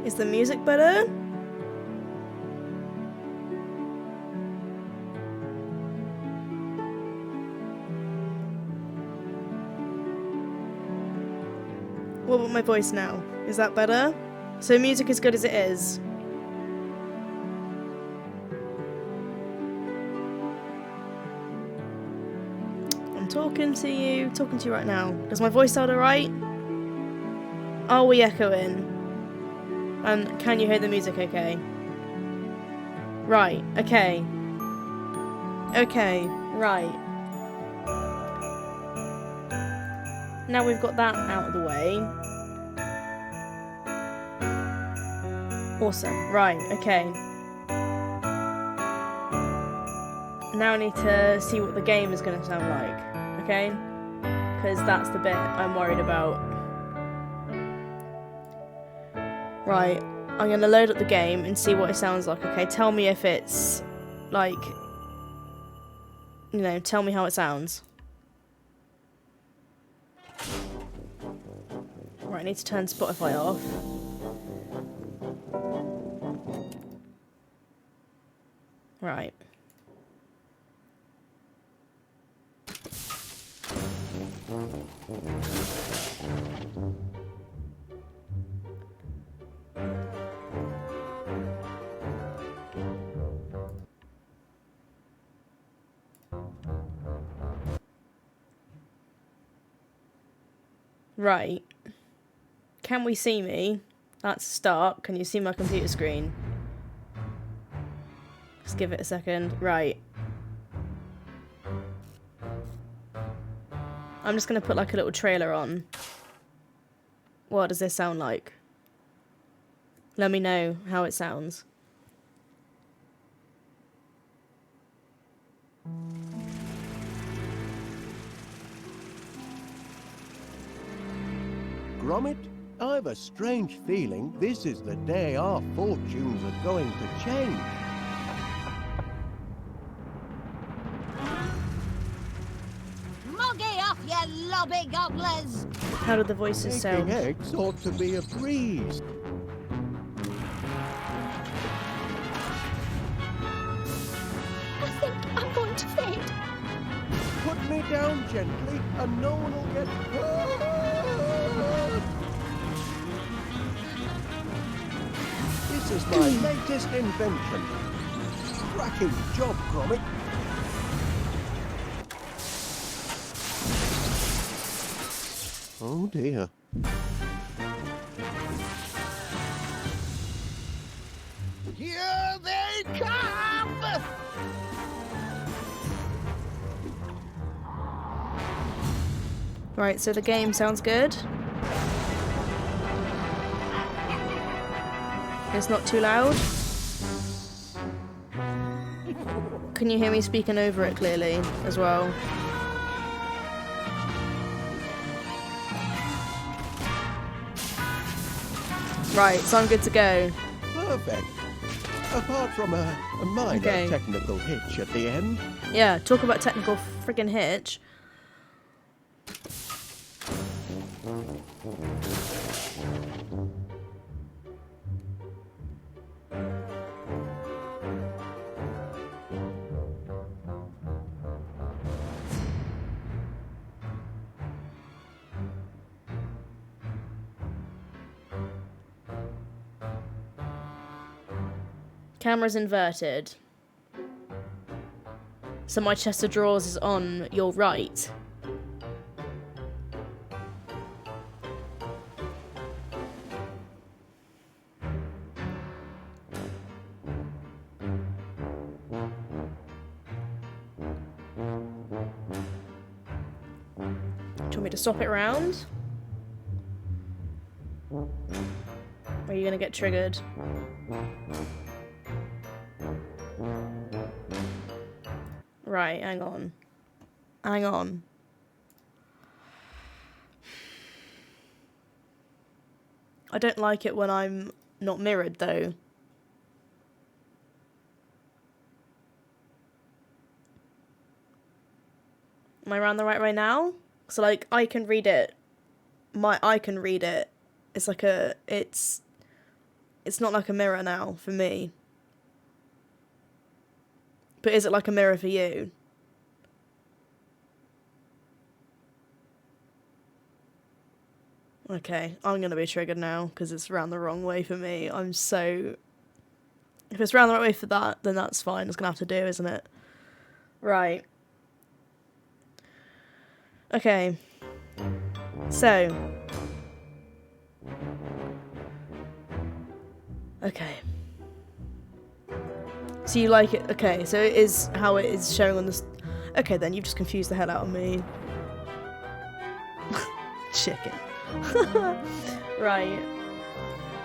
Is the music better? What about my voice now? Is that better? So music is good as it is. I'm talking to you right now. Does my voice sound alright? Are we echoing? And can you hear the music okay? Right, okay. Okay, right. Now we've got that out of the way. Awesome, right, okay. Now I need to see what the game is going to sound like, okay? Because that's the bit I'm worried about. Right, I'm going to load up the game and see what it sounds like, okay? Tell me if it's, like, you know, tell me how it sounds. Right, I need to turn Spotify off. Right. Right. Can we see me? That's a start. Can you see my computer screen? Just give it a second. Right. I'm just going to put like a little trailer on. What does this sound like? Let me know how it sounds. Gromit, I've a strange feeling this is the day our fortunes are going to change. Moggy off, you lobby gobblers! How do the voices sound? Making eggs ought to be a breeze. I think I'm going to faint. Put me down gently and no one will get hurt. This is my latest invention. Cracking job, Gromit. Oh dear. Here they come! Right, so the game sounds good. It's not too loud. Can you hear me speaking over it clearly as well? Right, so I'm good to go. Perfect. Apart from a minor technical hitch at the end. Yeah, talk about technical friggin' hitch. Camera's inverted. So my chest of drawers is on your right. Do you want me to swap it around? Or are you gonna get triggered? Right, hang on. Hang on. I don't like it when I'm not mirrored, though. Am I around the right way now? So, like, I can read it. I can read it. It's like it's it's not like a mirror now for me. But is it like a mirror for you? Okay, I'm gonna be triggered now because it's round the wrong way for me. I'm so... If it's round the right way for that, then that's fine. It's gonna have to do, isn't it? Right. Okay. So. Okay. So you like it? Okay, so it is how it is showing on this. Okay, then you've just confused the hell out of me. Chicken. Right.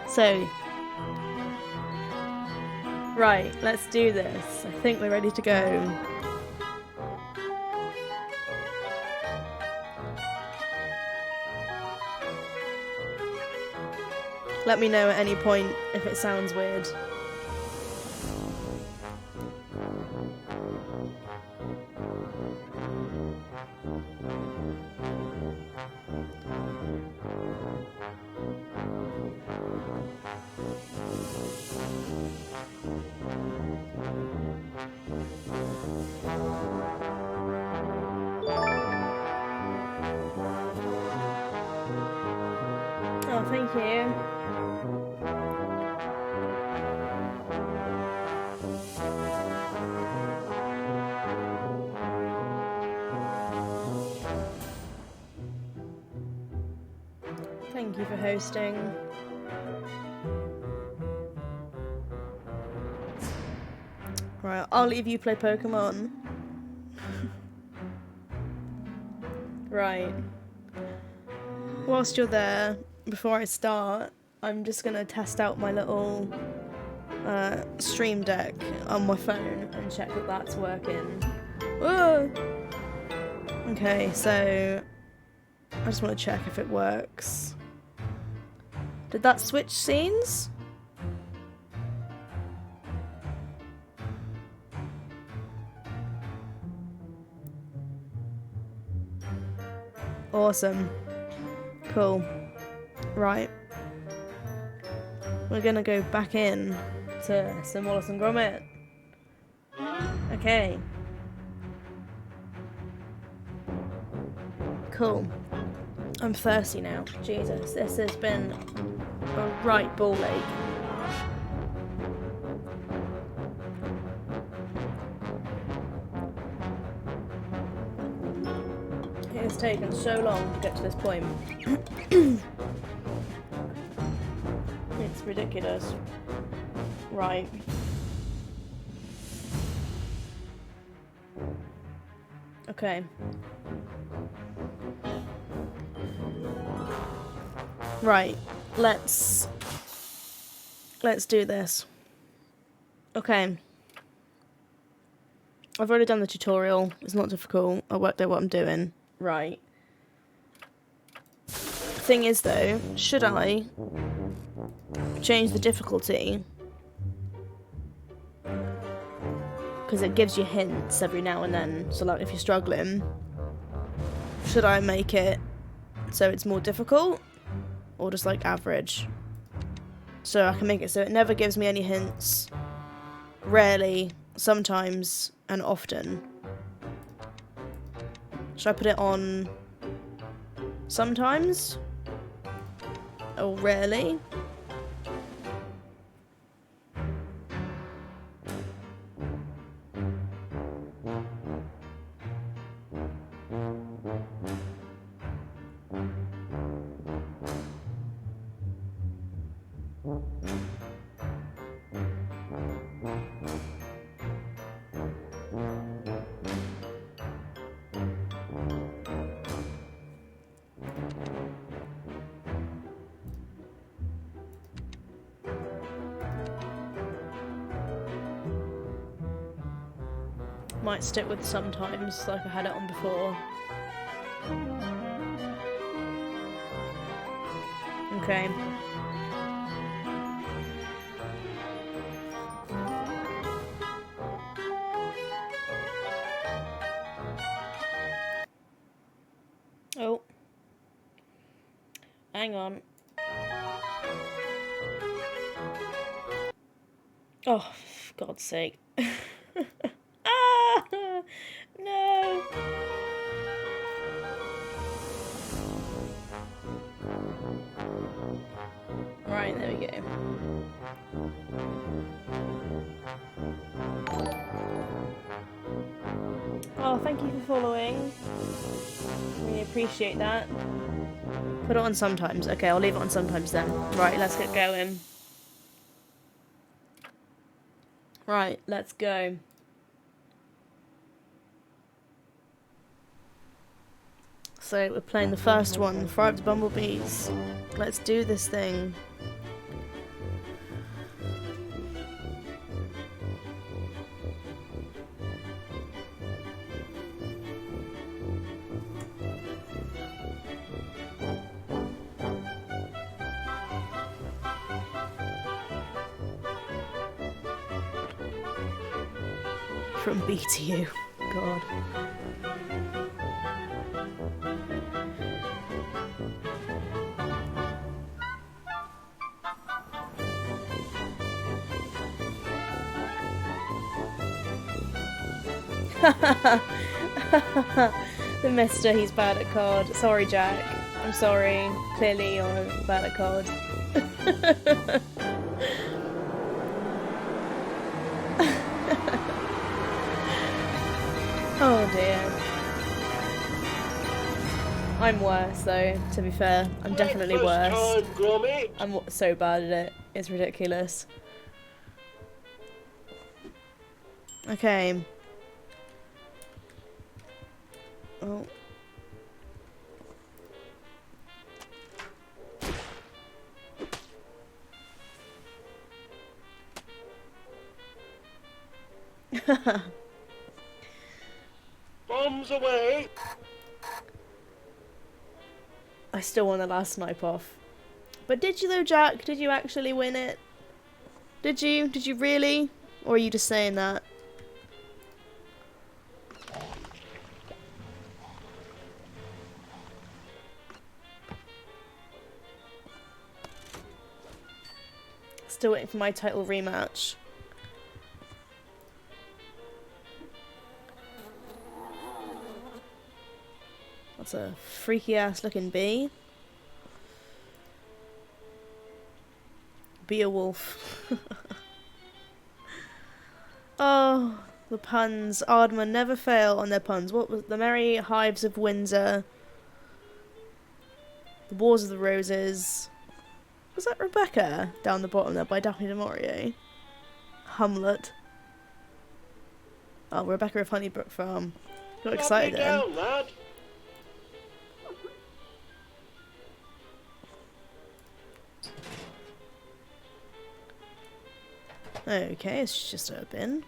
So. Right, let's do this. I think we're ready to go. Let me know at any point if it sounds weird. Oh, thank you. Thank you for hosting. Right, I'll leave you play Pokemon. Right. Whilst you're there, before I start, I'm just gonna test out my little stream deck on my phone and check that that's working. Whoa! Okay, so I just want to check if it works. Did that switch scenes? Awesome. Cool. Right. We're gonna go back in to some Wallace and Gromit. Okay. Cool. I'm thirsty now. Jesus, this has been a right ball ache. It has taken so long to get to this point. It's ridiculous. Right. Okay. Right. Let's do this. Okay. I've already done the tutorial. It's not difficult. I worked out what I'm doing. Right. Thing is though, should I change the difficulty? Because it gives you hints every now and then. So like if you're struggling, should I make it so it's more difficult? Or just like average? So I can make it so it never gives me any hints. Rarely, sometimes, and often. Should I put it on sometimes? Or rarely? Might stick with sometimes, like I had it on before. Okay. Oh. Hang on. Oh, for God's sake. Ah! No! Right, there we go. Oh, thank you for following. Really appreciate that. Put it on sometimes. Okay, I'll leave it on sometimes then. Right, let's get going. Right, let's go. So we're playing the first one, Fire Up the Bumblebees. Let's do this thing. From B to U. God. The mister, he's bad at card. Sorry, Jack. I'm sorry. Clearly you're bad at card. Oh dear. I'm worse though, to be fair. I'm definitely worse. I'm so bad at it. It's ridiculous. Okay. Oh. Bombs away! I still won the last snipe off. But did you though, Jack? Did you actually win it? Did you? Did you really? Or are you just saying that? Still waiting for my title rematch. That's a freaky ass looking bee. Be a wolf. Oh, the puns. Aardman never fail on their puns. What was the merry hives of Windsor? The Wars of the Roses. Was that Rebecca down the bottom there by Daphne du Maurier? Hamlet. Oh, Rebecca of Honeybrook Farm. Got excited then. Down, lad. Okay, it's just a bin.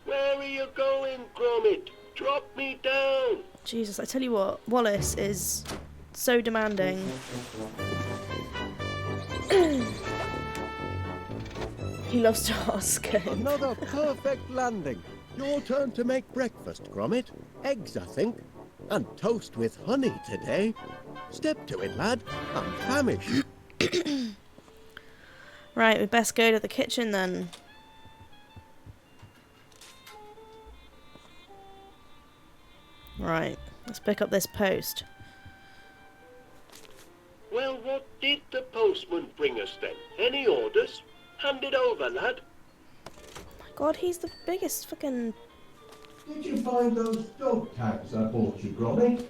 Where are you going, Gromit? Drop me down. Jesus, I tell you what, Wallace is so demanding. He loves to ask him. Another perfect landing. Your turn to make breakfast, Gromit. Eggs, I think. And toast with honey today. Step to it, lad. I'm famished. Right, we best go to the kitchen then. Right, let's pick up this post. Well, what did the postman bring us then? Any orders? Hand it over, lad. Oh my god, he's the biggest fucking... Did you find those dog tags I bought you, Gromit?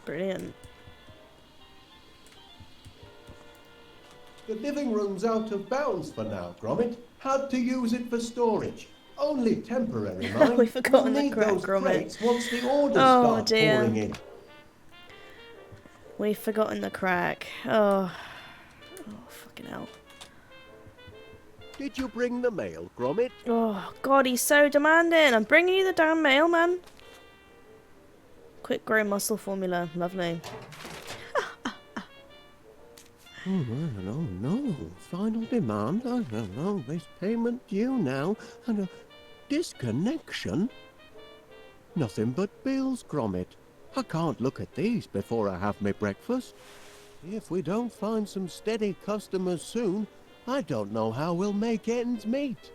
Brilliant. The living room's out of bounds for now, Gromit. Had to use it for storage. Only temporary, mind. We've forgotten we'll the need crack, those Gromit. crates once the orders Oh, start dear. pouring in. We've forgotten the crack. Oh, fucking hell. Did you bring the mail, Gromit? Oh, God, he's so demanding. I'm bringing you the damn mail, man. Quick grow muscle formula. Lovely. Oh, no. Final demand? I don't know. There's payment due now. And a disconnection? Nothing but bills, Gromit. I can't look at these before I have my breakfast. If we don't find some steady customers soon, I don't know how we'll make ends meet.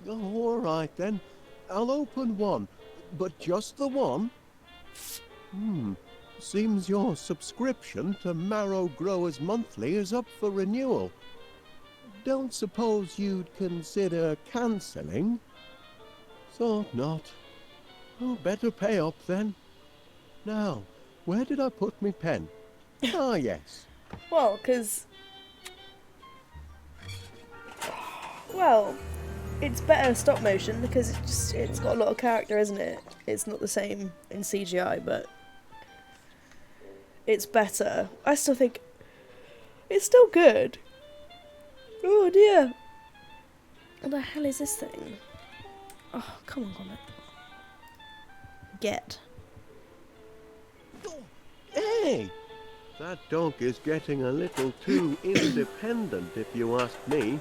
Oh, all right then. I'll open one, but just the one. Seems your subscription to Marrow Growers Monthly is up for renewal. Don't suppose you'd consider cancelling? Thought not. Oh, better pay up then. Now, where did I put my pen? Ah, yes. Well, because... Well, it's better stop motion because it's got a lot of character, isn't it? It's not the same in CGI, but it's better. I still think it's still good. Oh dear. What the hell is this thing? Oh, come on, Gromit. Get. Hey! That dog is getting a little too independent, if you ask me.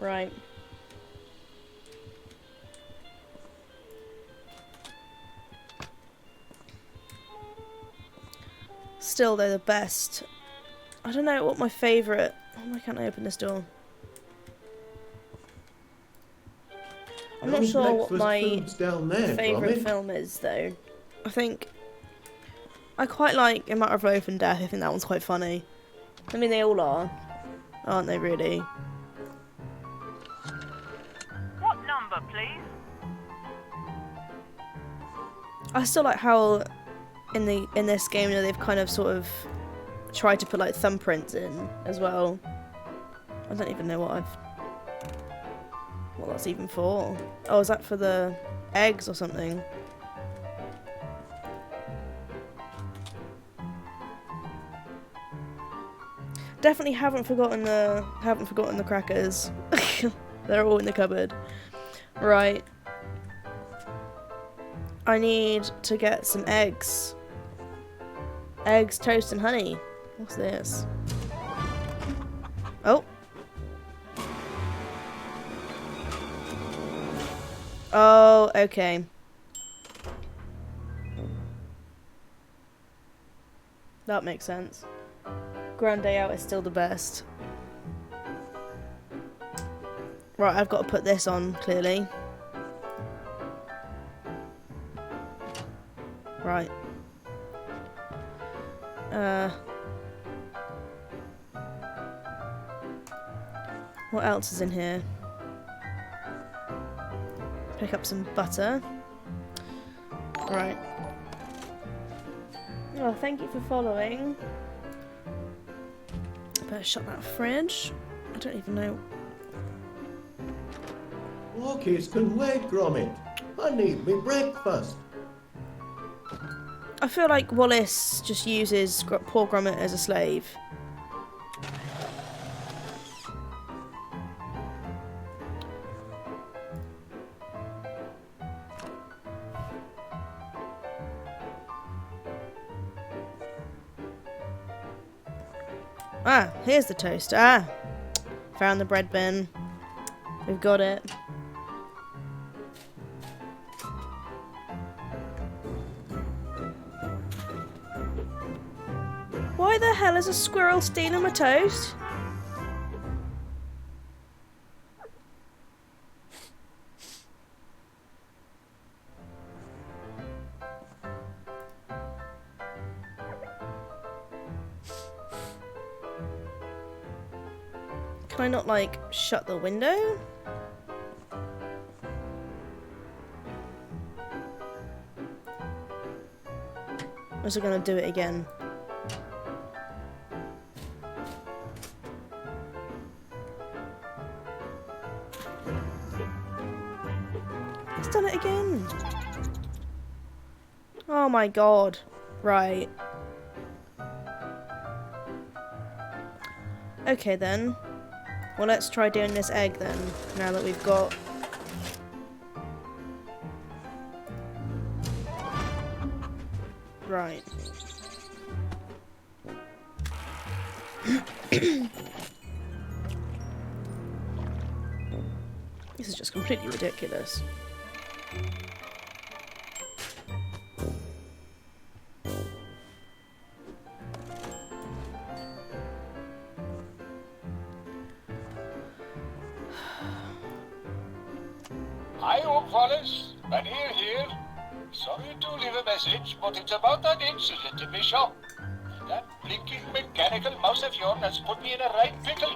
Right. Still, they're the best. I don't know what my favourite... Oh, why can't I open this door? I'm not sure what my favourite film is, though. I think... I quite like A Matter of Life and Death. I think that one's quite funny. I mean, they all are. Aren't they, really? What number, please? I still like how in this game, you know, they've kind of sort of tried to put like thumbprints in as well. I don't even know what that's even for. Oh, is that for the eggs or something? Definitely haven't forgotten the crackers. They're all in the cupboard. Right. I need to get some eggs. Eggs, toast, and honey. What's this? Oh. Oh, okay. That makes sense. Grand Day Out is still the best. Right, I've got to put this on, clearly. Right. What else is in here? Pick up some butter. Right. Oh, thank you for following. Better shut that fridge. I don't even know. Walkies can wait, Gromit. I need me breakfast. I feel like Wallace just uses poor Gromit as a slave. Ah, here's the toast. Ah, found the bread bin. We've got it. Why the hell is a squirrel stealing my toast? Can I not, like, shut the window? Or is it gonna do it again? It's done it again. Oh my god. Right. Okay then. Well, let's try doing this egg then, now that we've got... Right. This is just completely ridiculous. Hi, old Wallace. Radeon here. Sorry to leave a message, but it's about that incident in my shop. That blinking mechanical mouse of yours has put me in a right pickle.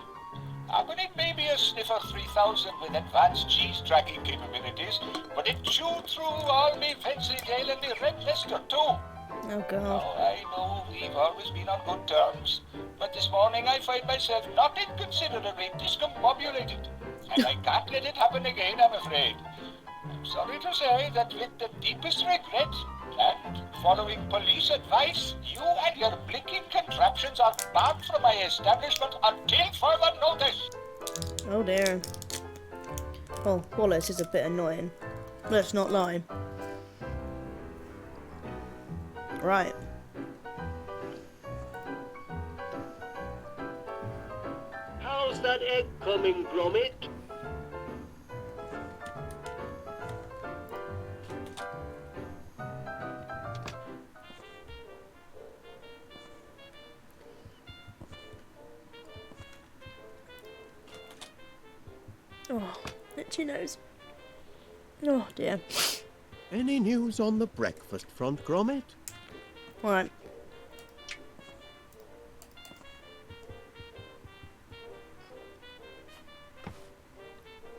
Happening maybe a sniffer 3000 with advanced cheese tracking capabilities, but it chewed through all me Wensleydale and me Red Leicester too. Oh god. Now, I know we've always been on good terms, but this morning I find myself not inconsiderably discombobulated, and I can't let it happen again, I'm afraid. I'm sorry to say that with the deepest regret, and following police advice, you and your blinking contraptions are banned from my establishment until further notice. Oh dear. Well, Wallace is a bit annoying. Let's not lie. Right. How's that egg coming, Gromit? Oh, itchy nose. Oh dear. Any news on the breakfast front, Gromit? Right.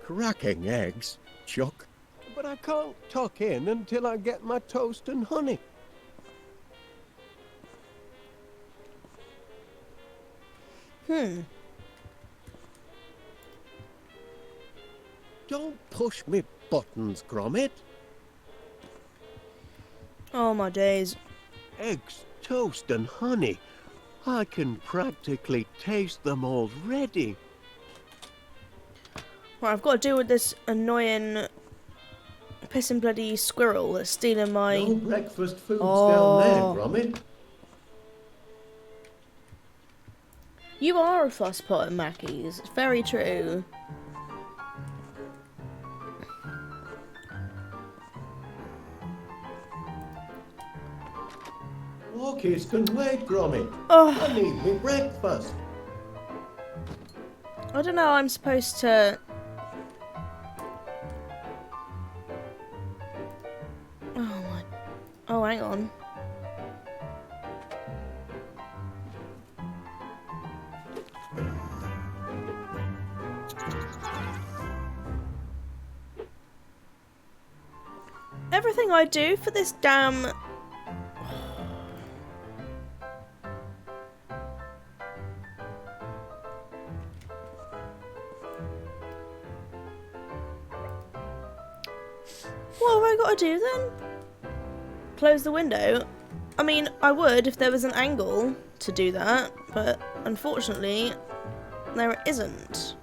Cracking eggs, Chuck. But I can't tuck in until I get my toast and honey. Don't push me buttons, Gromit. Oh my days. Eggs, toast and honey. I can practically taste them already. Right, I've got to deal with this annoying pissing bloody squirrel that's stealing my... No breakfast foods Oh. down there, Gromit. You are a fusspot at Mackey's. It's very true. Walkies can wait, Gromit. Oh, I need me breakfast. I don't know. I'm supposed to... Oh my... Oh, hang on. Everything I do for this damn... What have I got to do then? Close the window? I mean, I would if there was an angle to do that, but unfortunately, there isn't.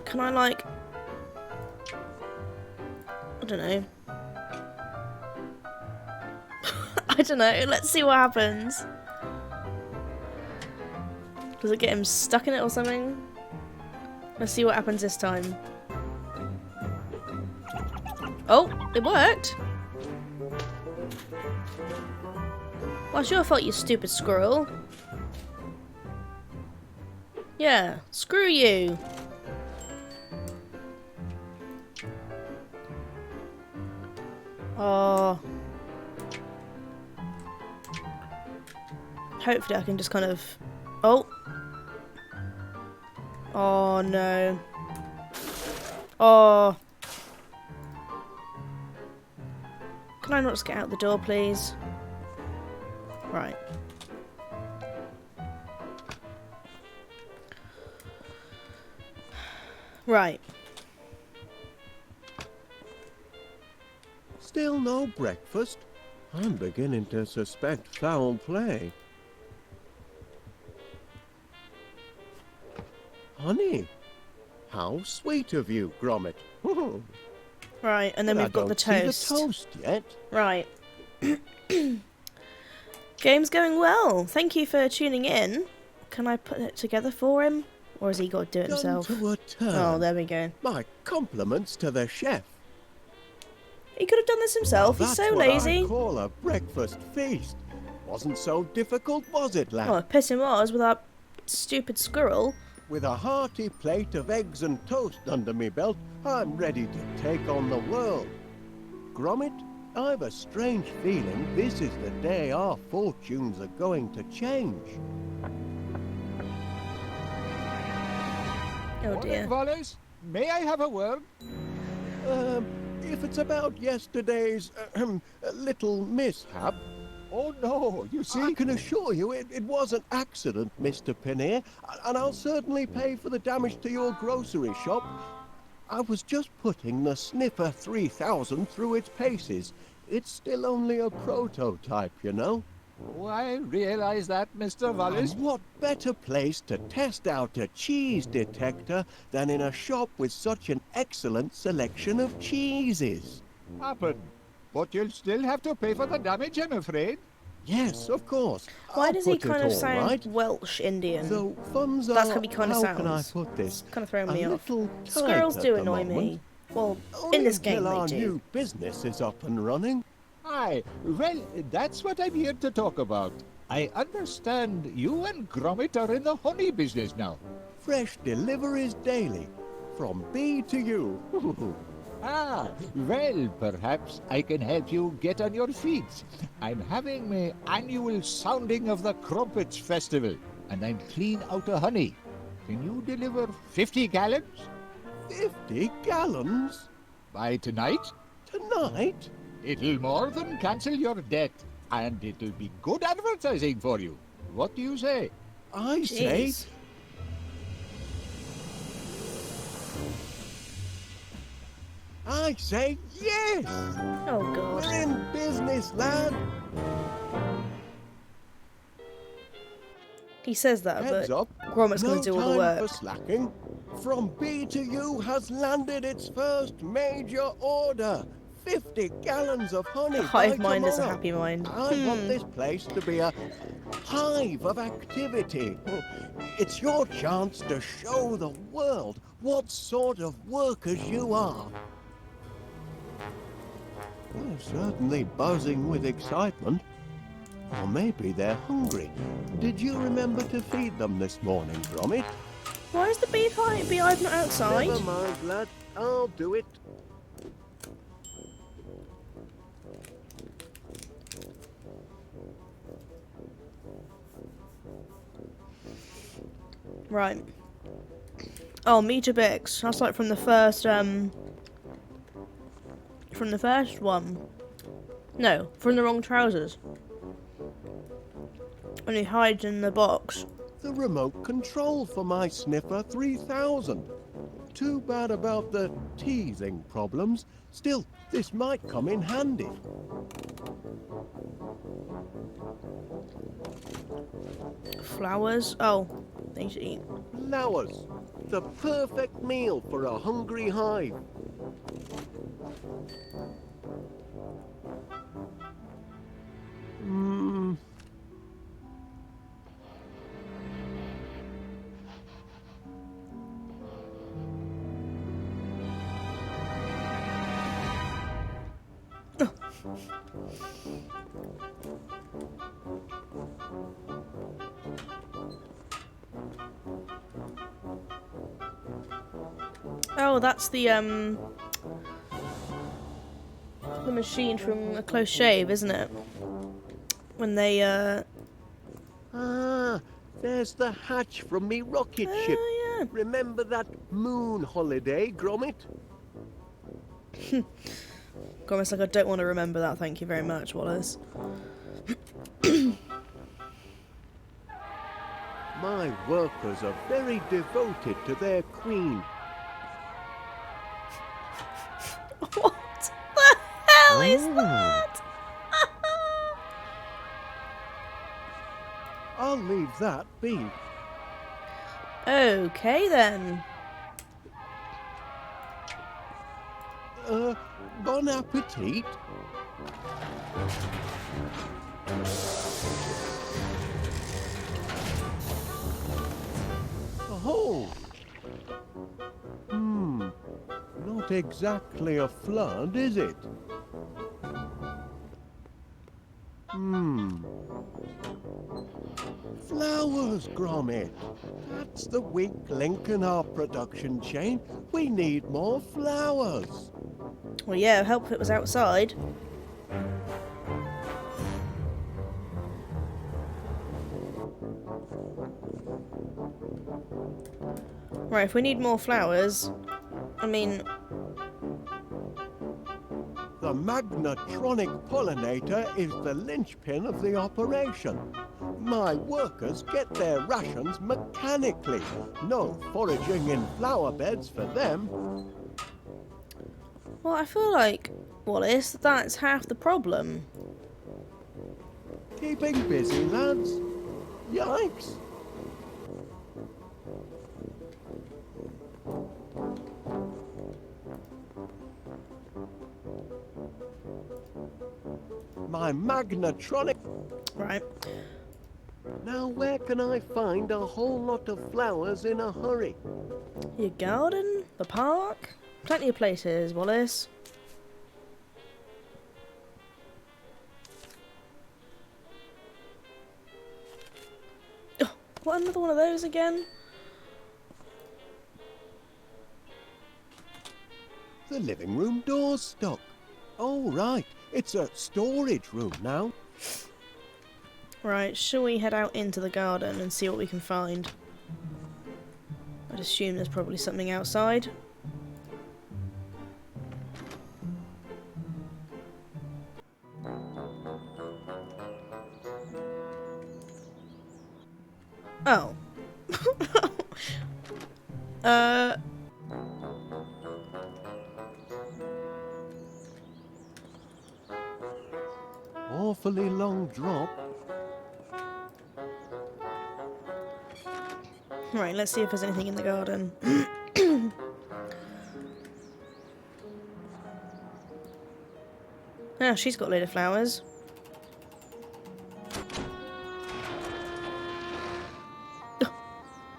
Can I, like... I don't know. I don't know. Let's see what happens. Does it get him stuck in it or something? Let's see what happens this time. Oh, it worked. Well, it's your fault, you stupid squirrel. Yeah, screw you. Oh. Hopefully I can just kind of... Oh. Oh, no. Oh. Can I not just get out the door, please? Right. Right. Still no breakfast? I'm beginning to suspect foul play. Honey, how sweet of you, Gromit. Right, and then But we've got the I don't toast. see the toast yet. Right. Game's going well. Thank you for tuning in. Can I put it together for him? Or has he got to do it Done himself? to a turn. Oh, there we go. My compliments to the chef. He could have done this himself. Now He's so that's what lazy. I call a breakfast feast. Wasn't so difficult, was it, lad? Oh, piss him was with that stupid squirrel. With a hearty plate of eggs and toast under me belt, I'm ready to take on the world. Gromit, I've a strange feeling this is the day our fortunes are going to change. Oh dear. Wallace, may I have a word? If it's about yesterday's little mishap, Oh no, you see. I can assure you it was an accident, Mr. Pinnear, and I'll certainly pay for the damage to your grocery shop. I was just putting the Sniffer 3000 through its paces. It's still only a prototype, you know. Oh, I realize that, Mr. Wallace. And what better place to test out a cheese detector than in a shop with such an excellent selection of cheeses? Happen. But you'll still have to pay for the damage, I'm afraid. Yes, of course. Why I'll does he put it kind of all sound right. Welsh Indian? So funds That's are, how he kind of how can I sounds. put this? Kind of throwing me a off. little tight Squirrels at do the annoy moment. me. Well, Only in this game until our they do. new business is up and running. Aye, well, that's what I'm here to talk about. I understand you and Gromit are in the honey business now. Fresh deliveries daily, from bee to you. Ah, well, perhaps I can help you get on your feet. I'm having my annual sounding of the Crumpets Festival, and I'm clean out of honey. Can you deliver 50 gallons? 50 gallons? By tonight? Tonight? It'll more than cancel your debt, and it'll be good advertising for you. What do you say? I say... Jeez. I say yes! Oh god. We're in business, lad! He says that, Heads but up, Gromit's no going to do all the time work. for slacking. From B to U has landed its first major order. 50 gallons of honey A hive by mind is a tomorrow. happy mind. I want this place to be a hive of activity. It's your chance to show the world what sort of workers you are. They're certainly buzzing with excitement. Or maybe they're hungry. Did you remember to feed them this morning, Gromit? Why is the beehive not outside? Never mind, lad. I'll do it. Right. Oh, Metabix. That's like from the first one. No, from the wrong trousers. And he hides in the box. The remote control for my Sniffer 3000. Too bad about the teething problems. Still, this might come in handy. Flowers. Oh, things to eat. Flowers. The perfect meal for a hungry hive. Hmm. Oh, that's the machine from A Close Shave, isn't it? When they Ah, there's the hatch from me rocket ship. Oh yeah. Remember that moon holiday, Gromit? Gromit's like, I don't want to remember that, thank you very much, Wallace. My workers are very devoted to their queen. What the hell is Oh. that? I'll leave that be. Okay then. Bon appetit. Oh, Oh. Not exactly a flood, is it? Flowers, Gromit. That's the weak link in our production chain. We need more flowers. Well, yeah, it'd help if it was outside. Right, if we need more flowers, I mean... The magnetronic pollinator is the linchpin of the operation. My workers get their rations mechanically. No foraging in flower beds for them. Well, I feel like, Wallace, that's half the problem. Keeping busy, lads. Yikes. My magnetronic... Right. Now where can I find a whole lot of flowers in a hurry? Your garden? The park? Plenty of places, Wallace. Oh, what, another one of those again? The living room door's stuck. Oh, right. It's a storage room now. Right, shall we head out into the garden and see what we can find? I'd assume there's probably something outside. Oh. Awfully long drop. Right, let's see if there's anything in the garden. Oh, she's got a load of flowers.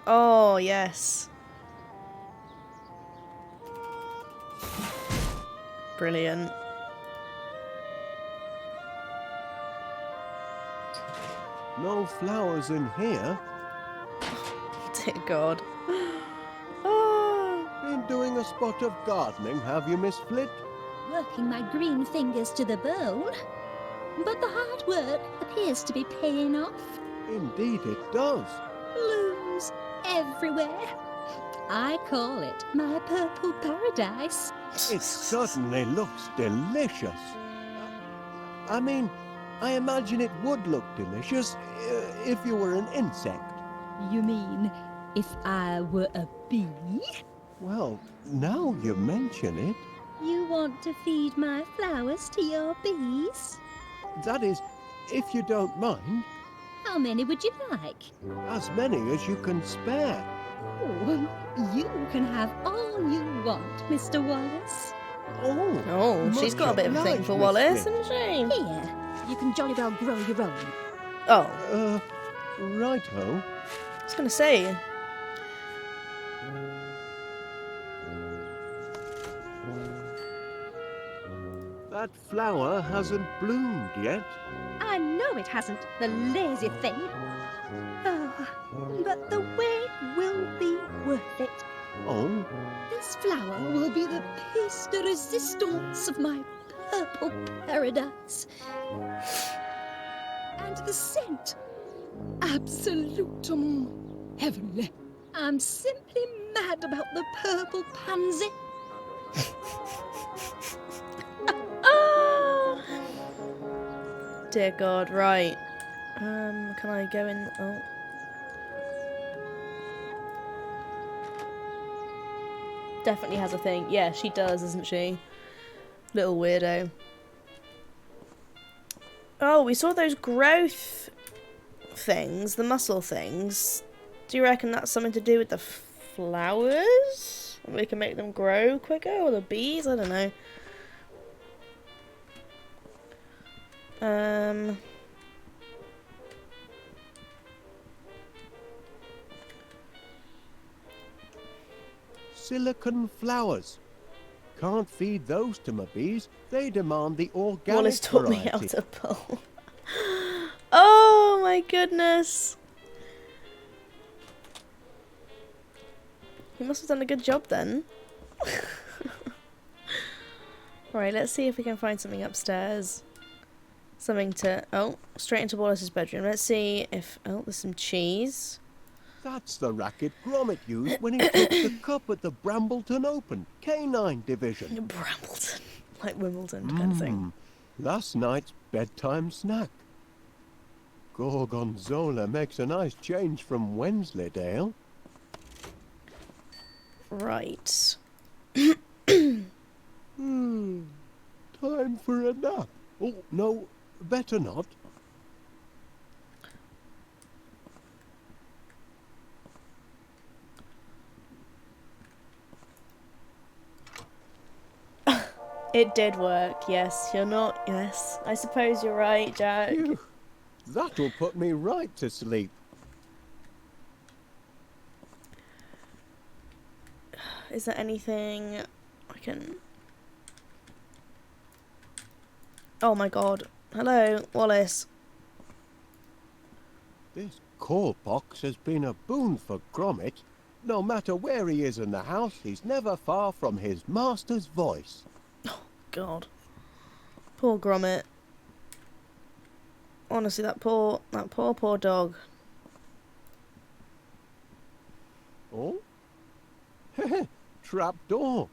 Oh, yes. Brilliant. No flowers in here. Dear God. Oh. Been doing a spot of gardening, have you, Miss Flit? Working my green fingers to the bone. But the hard work appears to be paying off. Indeed it does. Blooms everywhere. I call it my purple paradise. It certainly looks delicious. I mean, I imagine it would look delicious if you were an insect. You mean if I were a bee? Well, now you mention it, You want to feed my flowers to your bees? that is, if you don't mind, How many would you like? as many as you can spare. Oh, you can have all you want, Mr. Wallace. Oh, Oh, she's got a bit of a thing for Wallace, hasn't she? Here, you can jolly well grow your own. Oh, righto. I was going to say. That flower hasn't bloomed yet. I know it hasn't, the lazy thing. Oh, but the wait will be worth it. Oh, This flower will be the piece de resistance of my purple paradise. And the scent, absolutement heavenly. I'm simply mad about the purple pansy. Dear God, right. Can I go in? Oh. Definitely has a thing. Yeah, she does, doesn't she? Little weirdo. Oh, we saw those growth things, the muscle things. Do you reckon that's something to do with the flowers? We can make them grow quicker, or the bees? I don't know. silicon flowers. Can't feed those to my bees. They demand the organic Wallace taught me how variety. to pull. Oh my goodness. He must have done a good job then. Right, let's see if we can find something upstairs. Something to... Oh, straight into Wallace's bedroom. Let's see if... Oh, there's some cheese. That's the racket Gromit used when he took the cup at the Brambleton Open Canine Division. Brambleton. Like Wimbledon kind of thing. Last night's bedtime snack. Gorgonzola makes a nice change from Wensleydale. Right. Time for a nap. Oh, no, better not. It did work, yes. You're not... Yes. I suppose you're right, Jack. Phew. That'll put me right to sleep. Is there anything I can... Oh my god. Hello, Wallace. This call box has been a boon for Gromit. No matter where he is in the house, he's never far from his master's voice. God. Poor Gromit. Honestly, that poor dog. Oh? Trap door.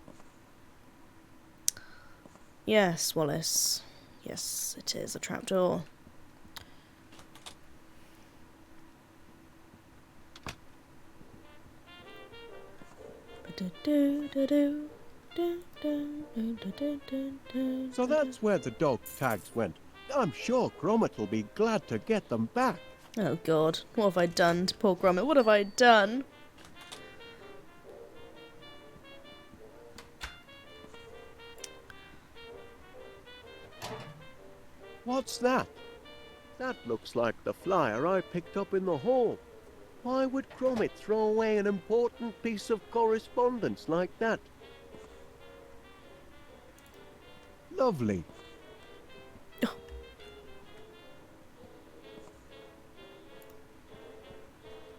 Yes, Wallace. Yes, it is a trapdoor. So that's where the dog tags went. I'm sure Gromit will be glad to get them back. Oh God, what have I done to poor Gromit? What have I done? What's that? That looks like the flyer I picked up in the hall. Why would Gromit throw away an important piece of correspondence like that? Lovely.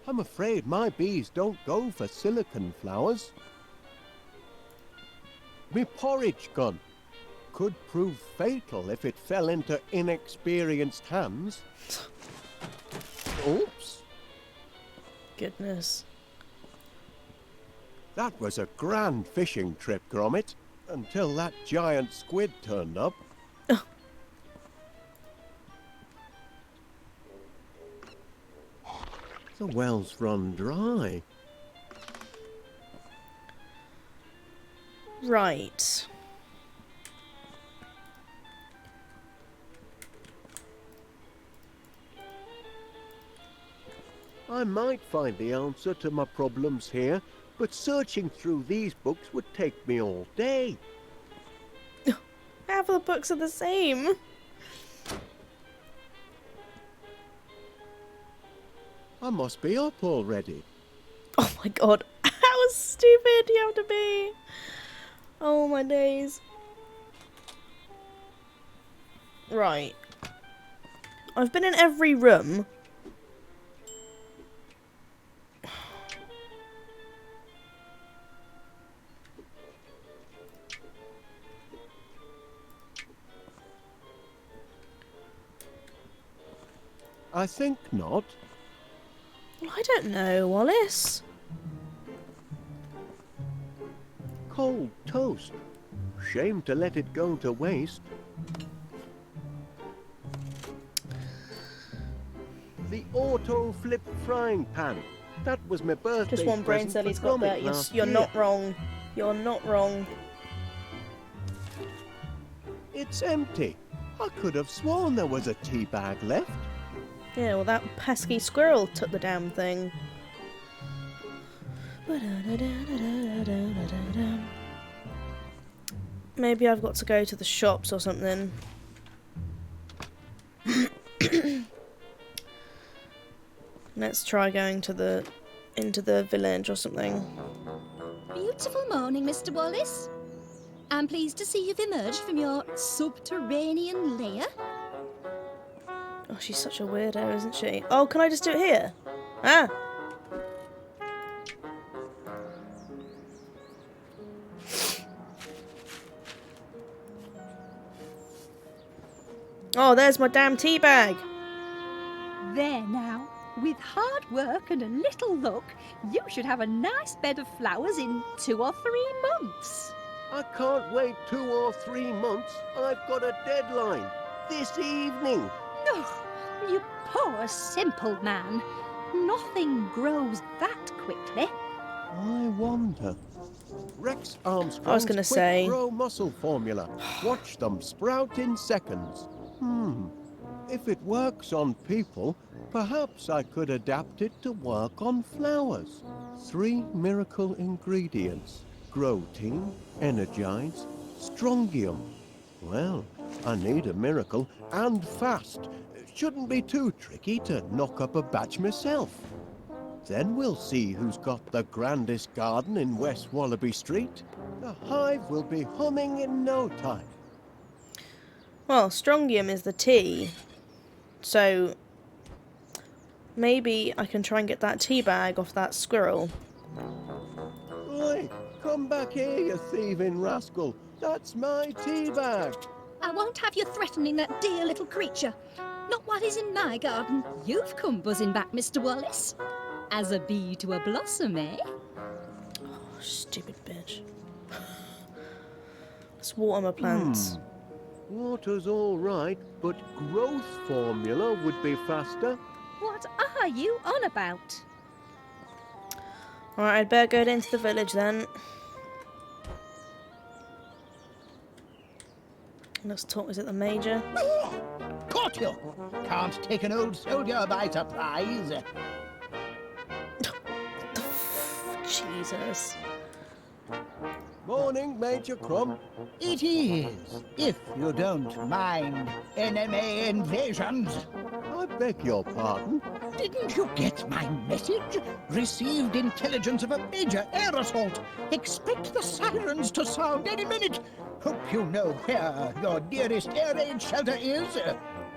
I'm afraid my bees don't go for silicon flowers. Me porridge gun could prove fatal if it fell into inexperienced hands. Oops. Goodness. That was a grand fishing trip, Gromit, until that giant squid turned up. The well's run dry. Right. I might find the answer to my problems here, but searching through these books would take me all day. Half of the books are the same. I must be up already. Oh my God. How stupid you have to be. Oh my days. Right. I've been in every room. I think not. I don't know, Wallace. Cold toast. Shame to let it go to waste. The auto flip frying pan. That was my birthday Just one brain present cell for he's got Gromit there. last You're year. not wrong. You're not wrong. It's empty. I could have sworn there was a tea bag left. Yeah, well that pesky squirrel took the damn thing. Maybe I've got to go to the shops or something. Let's try going to into the village or something. Beautiful morning, Mr. Wallace. I'm pleased to see you've emerged from your subterranean lair. Oh, she's such a weirdo, isn't she? Oh, can I just do it here? Ah! Oh, there's my damn tea bag. There now. With hard work and a little luck, you should have a nice bed of flowers in 2 or 3 months. I can't wait 2 or 3 months. I've got a deadline. This evening. Oh, you poor, simple man. Nothing grows that quickly. I wonder. Rex Armstrong's gonna quick say- grow muscle formula. Watch them sprout in seconds. If it works on people, perhaps I could adapt it to work on flowers. 3 miracle ingredients. Grow-team, energize, strongium. Well, I need a miracle, and fast. Shouldn't be too tricky to knock up a batch myself. Then we'll see who's got the grandest garden in West Wallaby Street. The hive will be humming in no time. Well, strongium is the tea. So, maybe I can try and get that tea bag off that squirrel. Oi, come back here, you thieving rascal. That's my tea bag. I won't have you threatening that dear little creature. Not while he's in my garden. You've come buzzing back, Mr. Wallace. As a bee to a blossom, eh? Oh, stupid bitch. Let's water my plants. Water's all right, but growth formula would be faster. What are you on about? Alright, I'd better go into the village then. Let's talk. Is it the major? Caught you! Can't take an old soldier by surprise. Jesus. Morning, Major Crumb. It is, if you don't mind enemy invasions. I beg your pardon. Didn't you get my message? Received intelligence of a major air assault. Expect the sirens to sound any minute. Hope you know where your nearest air raid shelter is.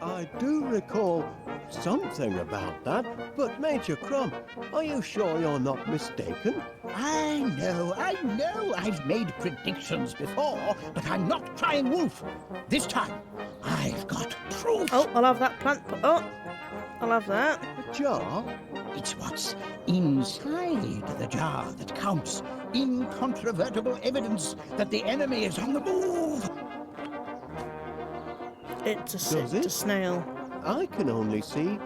I do recall something about that, but Major Crumb, are you sure you're not mistaken? I know. I've made predictions before, but I'm not crying wolf. This time, I've got proof. Oh, I'll have that plant. Oh, I'll have that. A jar? It's what's inside the jar that counts. Incontrovertible evidence that the enemy is on the move. It's a, Does it's a it? snail. I can only see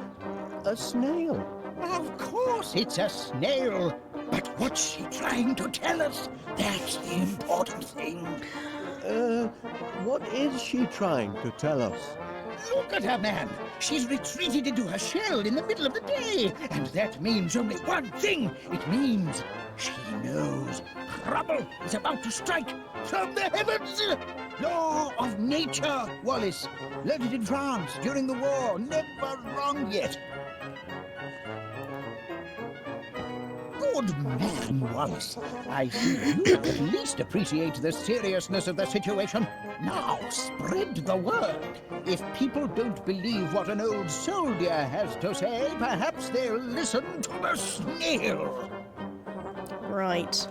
a snail. Of course it's a snail. But what's she trying to tell us? That's the important thing. What is she trying to tell us? Look at her, man. She's retreated into her shell in the middle of the day. And that means only one thing. It means she knows trouble is about to strike from the heavens. Law of nature, Wallace. Learned it in France during the war. Never wrong yet. Good man, Wallace. I see you at least appreciate the seriousness of the situation. Now, spread the word. If people don't believe what an old soldier has to say, perhaps they'll listen to the snail. Right.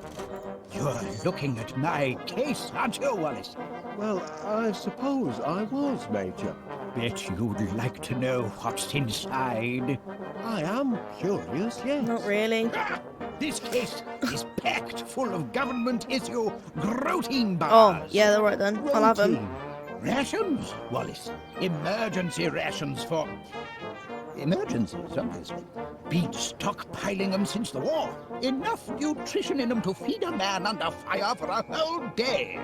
You're looking at my case, aren't you, Wallace? Well, I suppose I was, Major. Bet you'd like to know what's inside. I am curious, yes. Not really. This case is packed full of government-issue protein Oh, bars. yeah, they're right then. I'll have them. Rations, Wallace. Emergency rations for... emergencies, obviously. Been stockpiling them since the war. Enough nutrition in them to feed a man under fire for a whole day.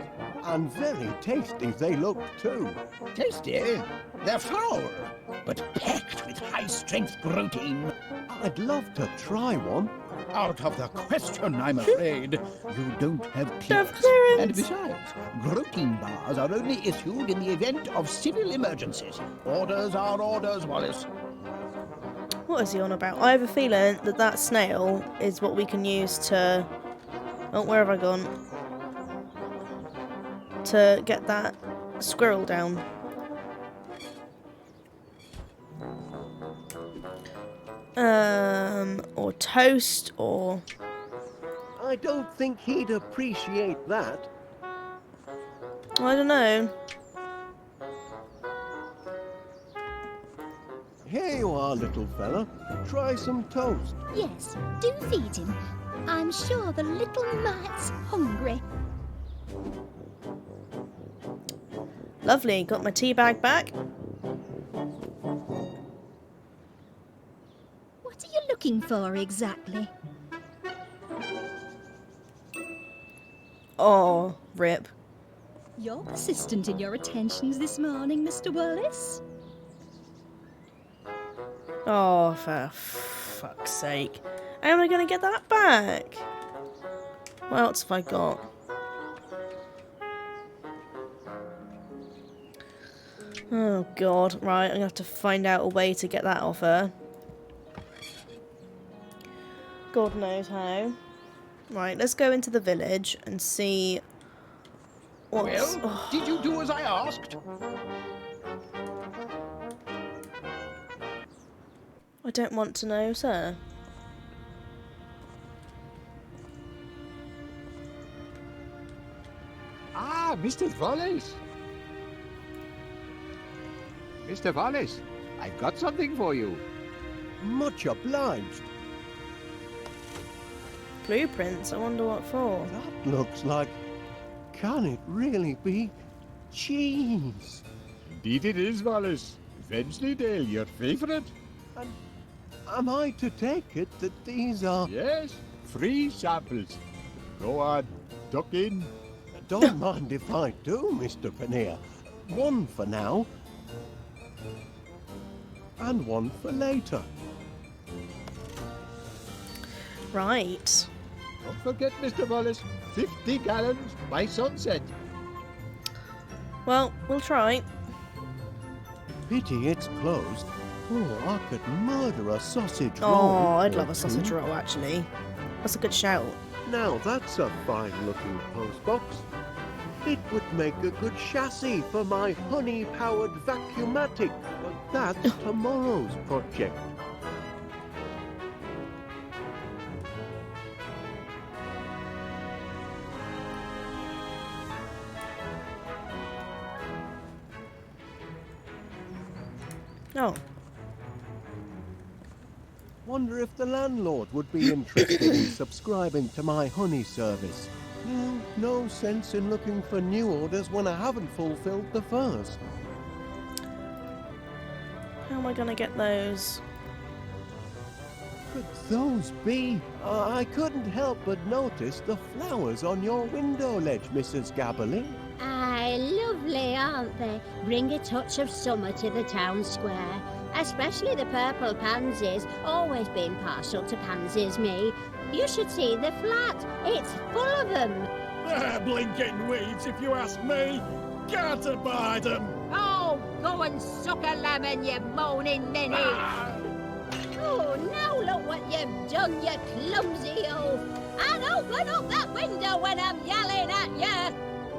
And very tasty they look, too. Tasty. They're foul, but packed with high-strength protein. I'd love to try one. Out of the question, I'm afraid. You don't have Don't have clearance. clearance. And besides, protein bars are only issued in the event of civil emergencies. Orders are orders, Wallace. What is he on about? I have a feeling that that snail is what we can use to Oh, where have I gone? To get that squirrel down. Or toast, or... I don't think he'd appreciate that. I don't know. Here you are, little fella. Try some toast. Yes, do feed him. I'm sure the little mite's hungry. Lovely, got my tea bag back. What are you looking for exactly? Oh, rip. You're persistent in your attentions this morning, Mr. Wallace. Oh, for fuck's sake. How am I going to get that back? What else have I got? Oh, God. Right, I'm going to have to find out a way to get that off her. God knows how. Right, let's go into the village and see what's... Well, did you do as I asked? I don't want to know, sir. Ah, Mr. Wallace. Mr. Wallace, I've got something for you. Much obliged. Blueprints, I wonder what for. That looks like... Can it really be cheese? Indeed it is, Wallace. Wensleydale, your favourite? And am I to take it that these are... Yes, free samples. Go on, duck in. Don't mind if I do, Mr. Paneer. One for now. And one for later. Right. Don't forget, Mr. Wallace, 50 gallons by sunset. Well, we'll try. Pity it's closed. Oh, I could murder a sausage roll. Oh, I'd or love a sausage two. roll, actually. That's a good shout. Now that's a fine-looking postbox. It would make a good chassis for my honey-powered vacuumatic, but that's tomorrow's project. Oh. Wonder if the landlord would be interested in subscribing to my honey service. No sense in looking for new orders when I haven't fulfilled the first. How am I going to get those? Could those be? I couldn't help but notice the flowers on your window ledge, Mrs. Gabberling. Aye, lovely, aren't they? Bring a touch of summer to the town square. Especially the purple pansies. Always been partial to pansies, me. You should see the flat. It's full of them. Blinking weeds, if you ask me. Can't abide them. Oh, go and suck a lemon, you moaning ninny. Oh, now look what you've done, you clumsy oaf. And open up that window when I'm yelling at you.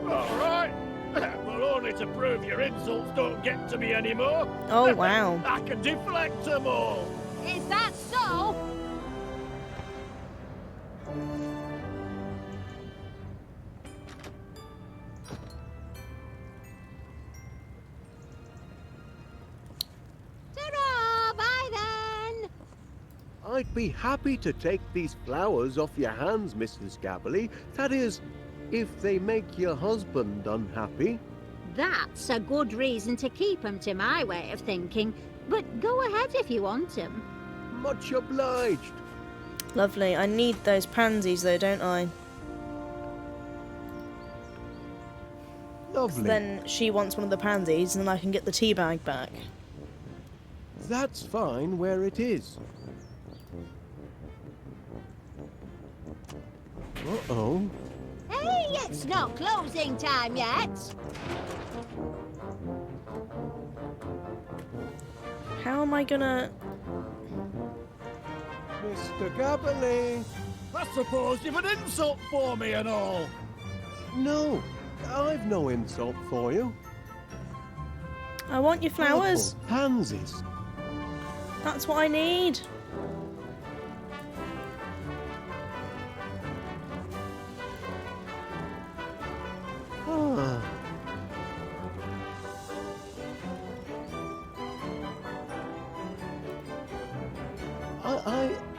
All right. But only to prove your insults don't get to me anymore. Oh, wow. I can deflect them all. Is that so? Ta-ra! Bye then! I'd be happy to take these flowers off your hands, Mrs. Gabberly. That is, if they make your husband unhappy. That's a good reason to keep 'em, to my way of thinking. But go ahead if you want 'em. Much obliged. Lovely. I need those pansies, though, don't I? Lovely. Then she wants one of the pansies, and then I can get the tea bag back. That's fine where it is. Uh-oh. Hey, it's not closing time yet. How am I gonna... Mr. Gabberly. That's suppose you've an insult for me and all. No, I've no insult for you. I want your flowers. Purple pansies. That's what I need. Ah.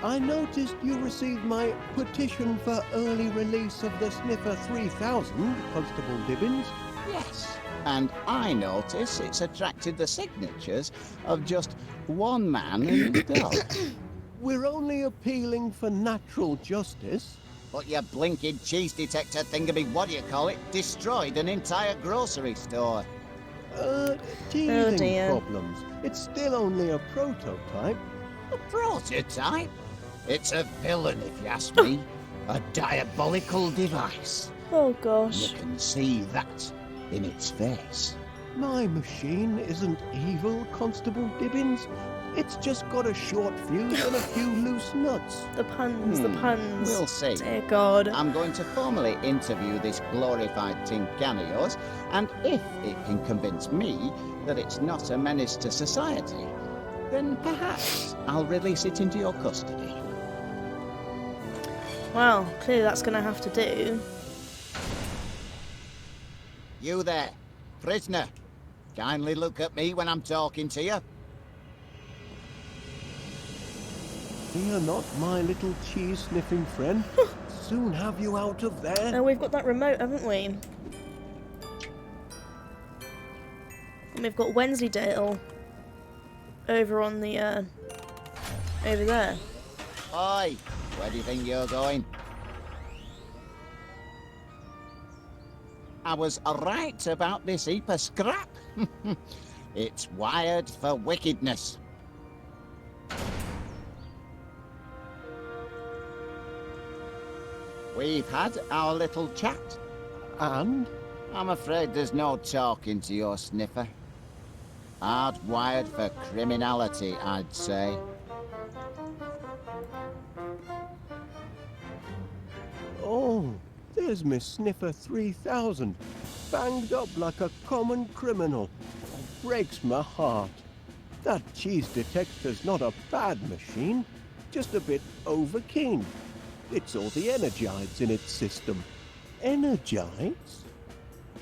I noticed you received my petition for early release of the Sniffer 3000, Constable Dibbins. Yes, and I notice it's attracted the signatures of just one man and a dog. We're only appealing for natural justice. But your blinking cheese detector thingamy, what do you call it, destroyed an entire grocery store. Teething dear. problems. It's still only a prototype. A prototype? It's a villain, if you ask me. A diabolical device. Oh You gosh. can see that in its face. My machine isn't evil, Constable Dibbins. It's just got a short fuse and a few loose nuts. The puns, the puns. We'll see. Dear God. I'm going to formally interview this glorified tin can of yours, and if it can convince me that it's not a menace to society, then perhaps I'll release it into your custody. Well, clearly that's going to have to do. You there, prisoner. Kindly look at me when I'm talking to you. Fear not, my little cheese-sniffing friend. Soon have you out of there. Now we've got that remote, haven't we? And we've got Wensleydale over on the, over there. Oi, where do you think you're going? I was right about this heap of scrap. It's wired for wickedness. We've had our little chat. And? I'm afraid there's no talking to your sniffer. Hardwired for criminality, I'd say. Oh, there's Miss Sniffer 3000, banged up like a common criminal. Breaks my heart. That cheese detector's not a bad machine, just a bit overkeen. It's all the energites in its system. Energites?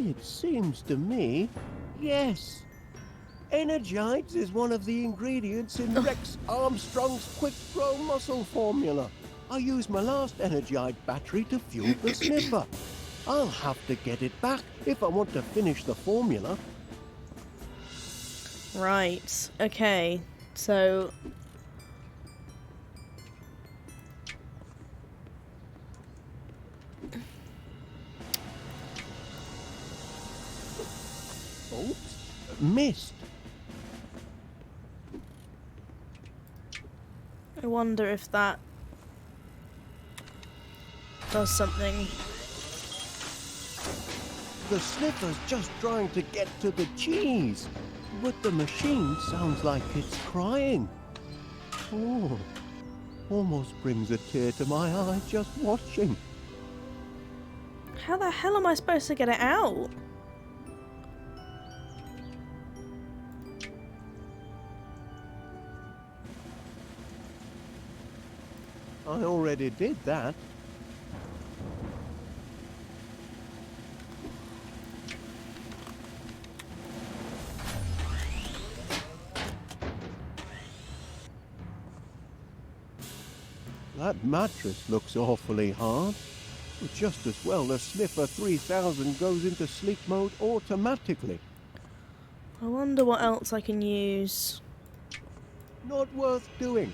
It seems to me, yes. Energites is one of the ingredients in Rex Armstrong's quick-grow muscle formula. I used my last Energite battery to fuel the sniffer. I'll have to get it back if I want to finish the formula. Right. Okay. So... Oops, missed. I wonder if that does something. The sniffer's just trying to get to the cheese, but the machine sounds like it's crying. Oh, almost brings a tear to my eye just watching. How the hell am I supposed to get it out? I already did that. That mattress looks awfully hard. But just as well the Sniffer 3000 goes into sleep mode automatically. I wonder what else I can use. Not worth doing.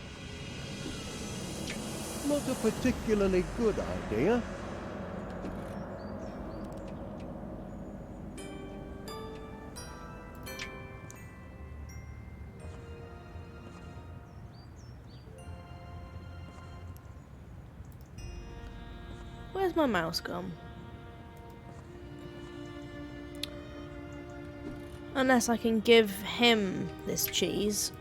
Not a particularly good idea. Where's my mouse gone? Unless I can give him this cheese.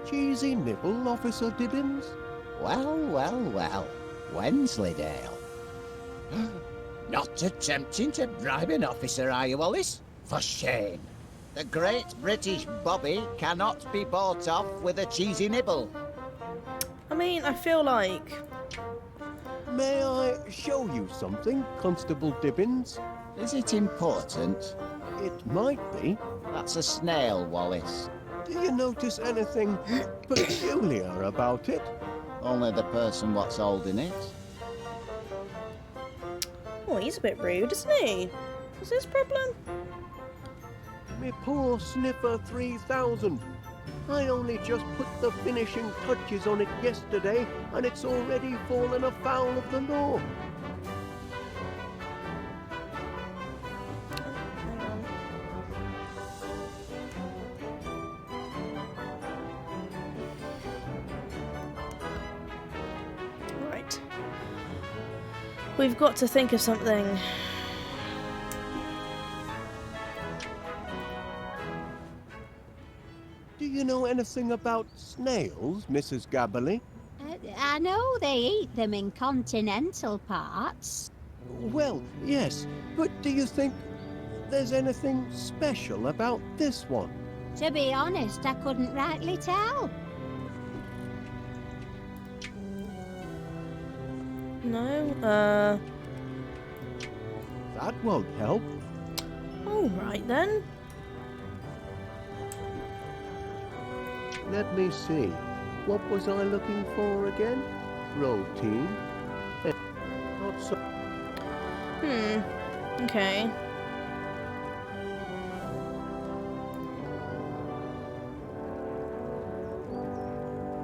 Cheesy nibble, Officer Dibbins? Well, well, well. Wensleydale. Not attempting to bribe an officer, are you, Wallace? For shame. The great British Bobby cannot be bought off with a cheesy nibble. I mean, I feel like... May I show you something, Constable Dibbins? Is it important? It might be. That's a snail, Wallace. Do you notice anything peculiar about it? Only the person what's holding it. Oh, he's a bit rude, isn't he? What's his problem? Me poor Sniffer 3000. I only just put the finishing touches on it yesterday, and it's already fallen afoul of the law. Right. We've got to think of something. Do you know anything about snails, Mrs. Gabberley? I know they eat them in continental parts. Well, yes, but do you think there's anything special about this one? To be honest, I couldn't rightly tell. No? That won't help. All right then. Let me see. What was I looking for again? Routine. Not so. Okay.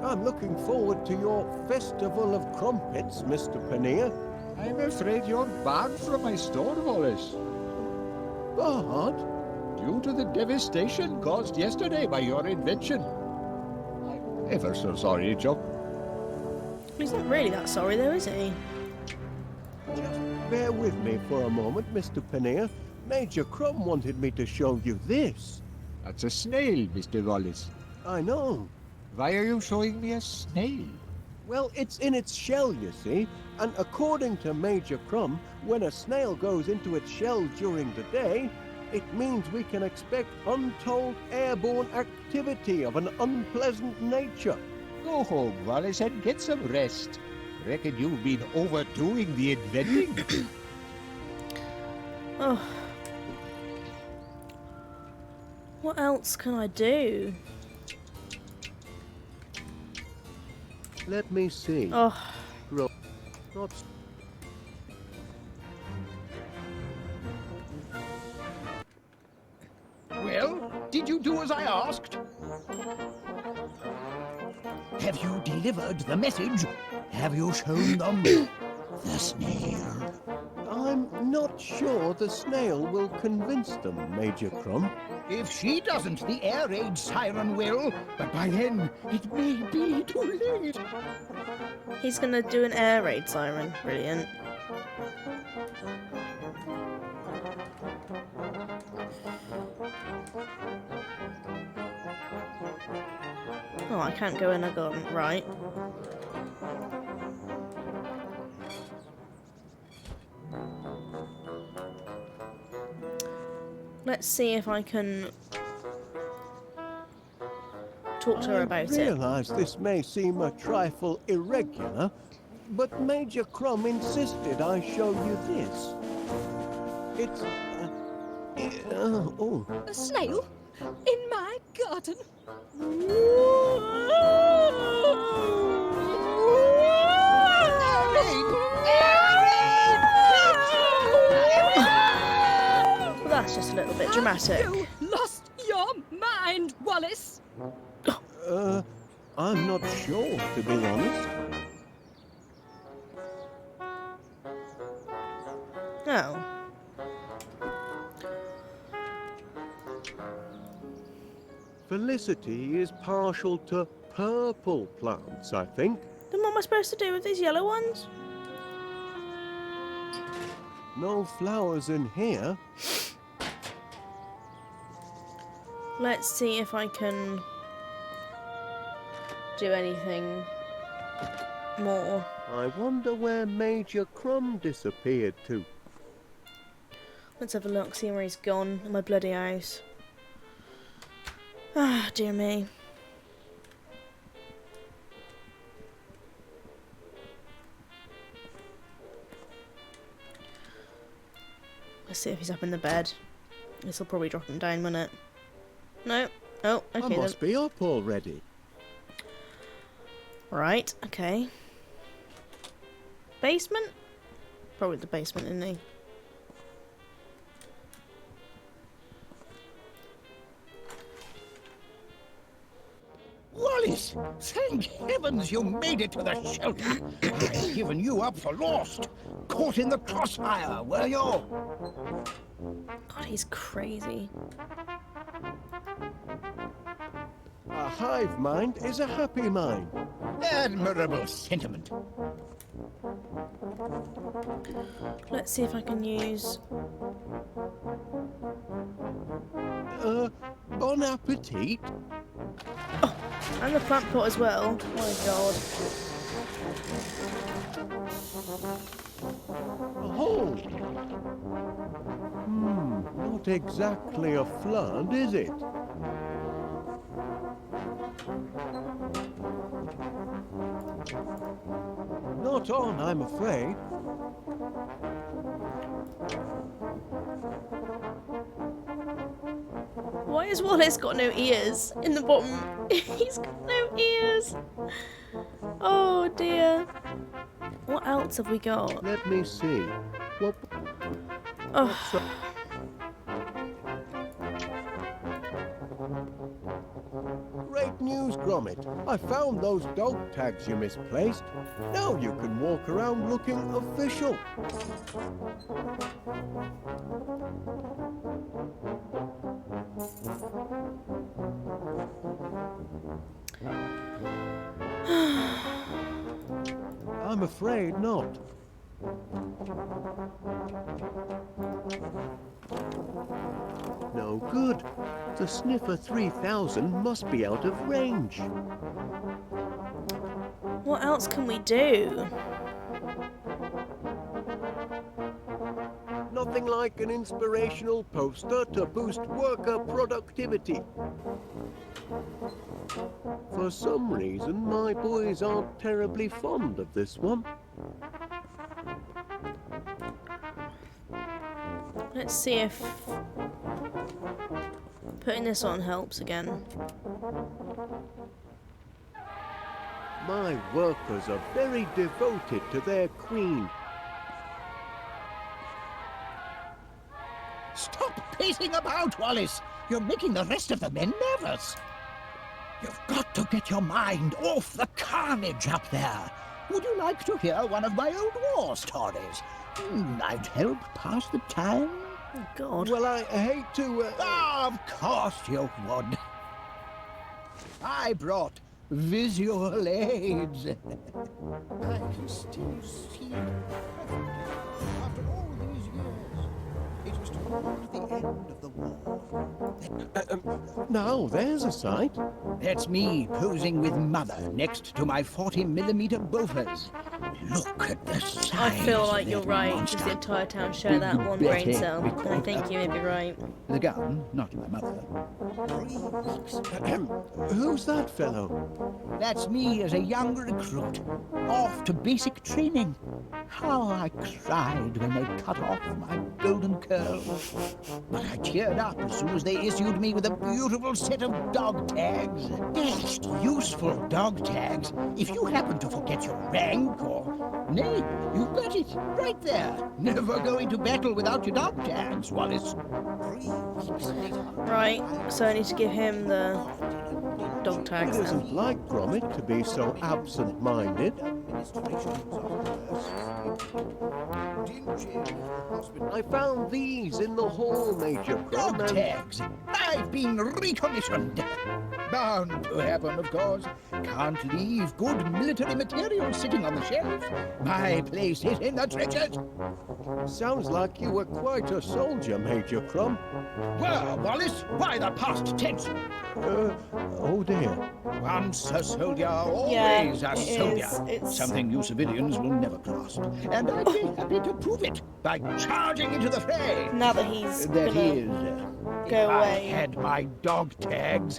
I'm looking forward to your Festival of Crumpets, Mr. Pannier. I'm afraid you're barred from my store, Wallace. Barred? Due to the devastation caused yesterday by your invention. I'm ever so sorry, Joe. He's not really that sorry though, is he? Just bear with me for a moment, Mr. Pannier. Major Crumb wanted me to show you this. That's a snail, Mr. Wallace. I know. Why are you showing me a snail? Well, it's in its shell, you see, and according to Major Crumb, when a snail goes into its shell during the day, it means we can expect untold airborne activity of an unpleasant nature. Go home, Wallace, and get some rest. Reckon you've been overdoing the inventing. Oh. What else can I do? Let me see. Oh. Not Well, did you do as I asked? Have you delivered the message? Have you shown them the snail? I'm not sure the snail will convince them, Major Crumb. If she doesn't, the air raid siren will. But by then, it may be too late. He's gonna do an air raid siren. Brilliant. Oh, I can't go in a garden. Right. Let's see if I can talk to her about I it. realise this may seem a trifle irregular, but Major Crumb insisted I show you this. It's... oh. A snail? In my garden? Well, that's just a little bit dramatic. You lost your mind, Wallace. I'm not sure, to be honest. Oh. Felicity is partial to purple plants, I think. Then what am I supposed to do with these yellow ones? No flowers in here. Let's see if I can do anything more. I wonder where Major Crumb disappeared to. Let's have a look, see where he's gone in my bloody house. Ah, dear me. Let's see if he's up in the bed. This will probably drop him down, won't it? No. Oh, okay I then. must be up already. Right, okay. Basement? Probably the basement, isn't he? Wallace, thank heavens you made it to the shelter. I'd given you up for lost. Caught in the crossfire, were you? God, he's crazy. A hive mind is a happy mind. Admirable sentiment. Let's see if I can use... Bon appetit. Oh, and the plant pot as well. Oh my god. A hole. Not exactly a flood, is it? Not on, I'm afraid. Why has Wallace got no ears in the bottom? He's got no ears. Oh dear. What else have we got? Let me see. What? Oh. Great news, Gromit. I found those dog tags you misplaced. Now you can walk around looking official. I'm afraid not. No good. The Sniffer 3000 must be out of range. What else can we do? Nothing like an inspirational poster to boost worker productivity. For some reason, my boys aren't terribly fond of this one. Let's see if putting this on helps again. My workers are very devoted to their queen. Stop pacing about, Wallace. You're making the rest of the men nervous. You've got to get your mind off the carnage up there. Would you like to hear one of my old war stories? I'd help pass the time. Oh God. Well, I hate to... Of course you would. I brought visual aids. I can still see it after all these years. It was toward the end of the war. Now, there's a sight. That's me posing with Mother next to my 40mm Bofors. Look at the size. I feel like of you're that right. monster. Does the entire town share that You one bet brain it, cell? because And I think you may be right. The gun, not my mother. Who's that fellow? That's me as a young recruit, off to basic training. How I cried when they cut off my golden curls. But I cheered up as soon as they issued me with a beautiful set of dog tags. Dashed useful dog tags. If you happen to forget your rank or name, you've got it right there. Never going to battle without your dog tags, Wallace. 3 weeks later. Right, so I need to give him the dog It tags isn't then. like Gromit to be so absent-minded. I found these in the hall, Major Dog Crumb, and... tags. I've been recommissioned. Bound to happen, of course. Can't leave good military material sitting on the shelf. My place is in the trenches. Sounds like you were quite a soldier, Major Crumb. Well, Wallace, why the past tense? Oh dear. Once a soldier, always Yeah, a it soldier. is. It's- Something you civilians will never grasp. And I'd be happy to prove it by charging into the fray. Now that he's That gonna is, go if I away. had my dog tags,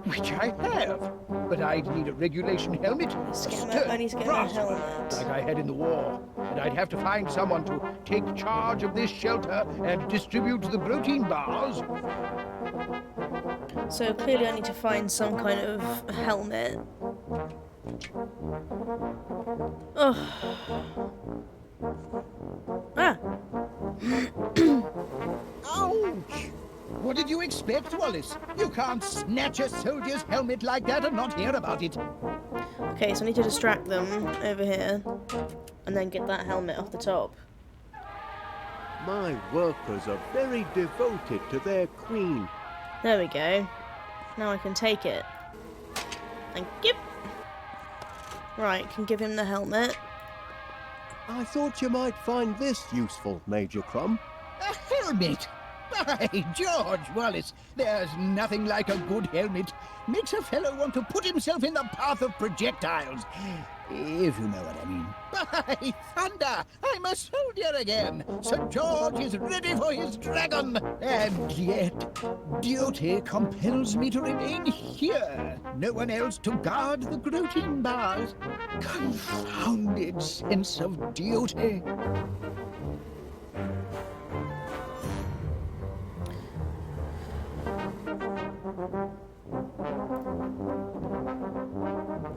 which I have, but I'd need a regulation helmet, He's a getting a- sturdy and he's getting a grasp, helmet. like I had in the war. And I'd have to find someone to take charge of this shelter and distribute the protein bars. So clearly I need to find some kind of helmet. Oh. Ah! Ouch! What did you expect, Wallace? You can't snatch a soldier's helmet like that and not hear about it. Okay, so I need to distract them over here. And then get that helmet off the top. My workers are very devoted to their queen. There we go. Now I can take it. Thank you. Right, can give him the helmet. I thought you might find this useful, Major Crumb. A helmet? By George, Wallace, there's nothing like a good helmet. Makes a fellow want to put himself in the path of projectiles. If you know what I mean. By thunder, I'm a soldier again. Sir George is ready for his dragon. And yet, duty compels me to remain here. No one else to guard the protein bars. Confounded sense of duty.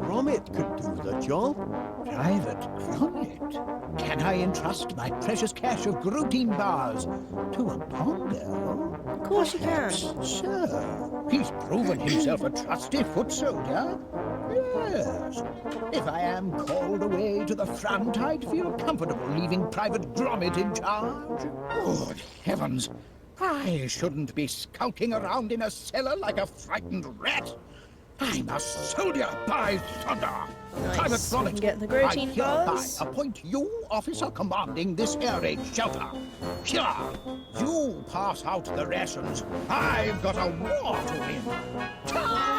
Gromit could do the job. Private Gromit? Can I entrust my precious cache of protein bars to a pongo? Of course you can. So, he's proven himself a trusty foot soldier. Yes. If I am called away to the front, I'd feel comfortable leaving Private Gromit in charge. Good heavens! I shouldn't be skulking around in a cellar like a frightened rat. I'm a soldier, by thunder! Nice. Private We Gromit, can get the protein I hereby bars. appoint you officer commanding this air raid shelter. Here, you pass out the rations. I've got a war to win. Charge!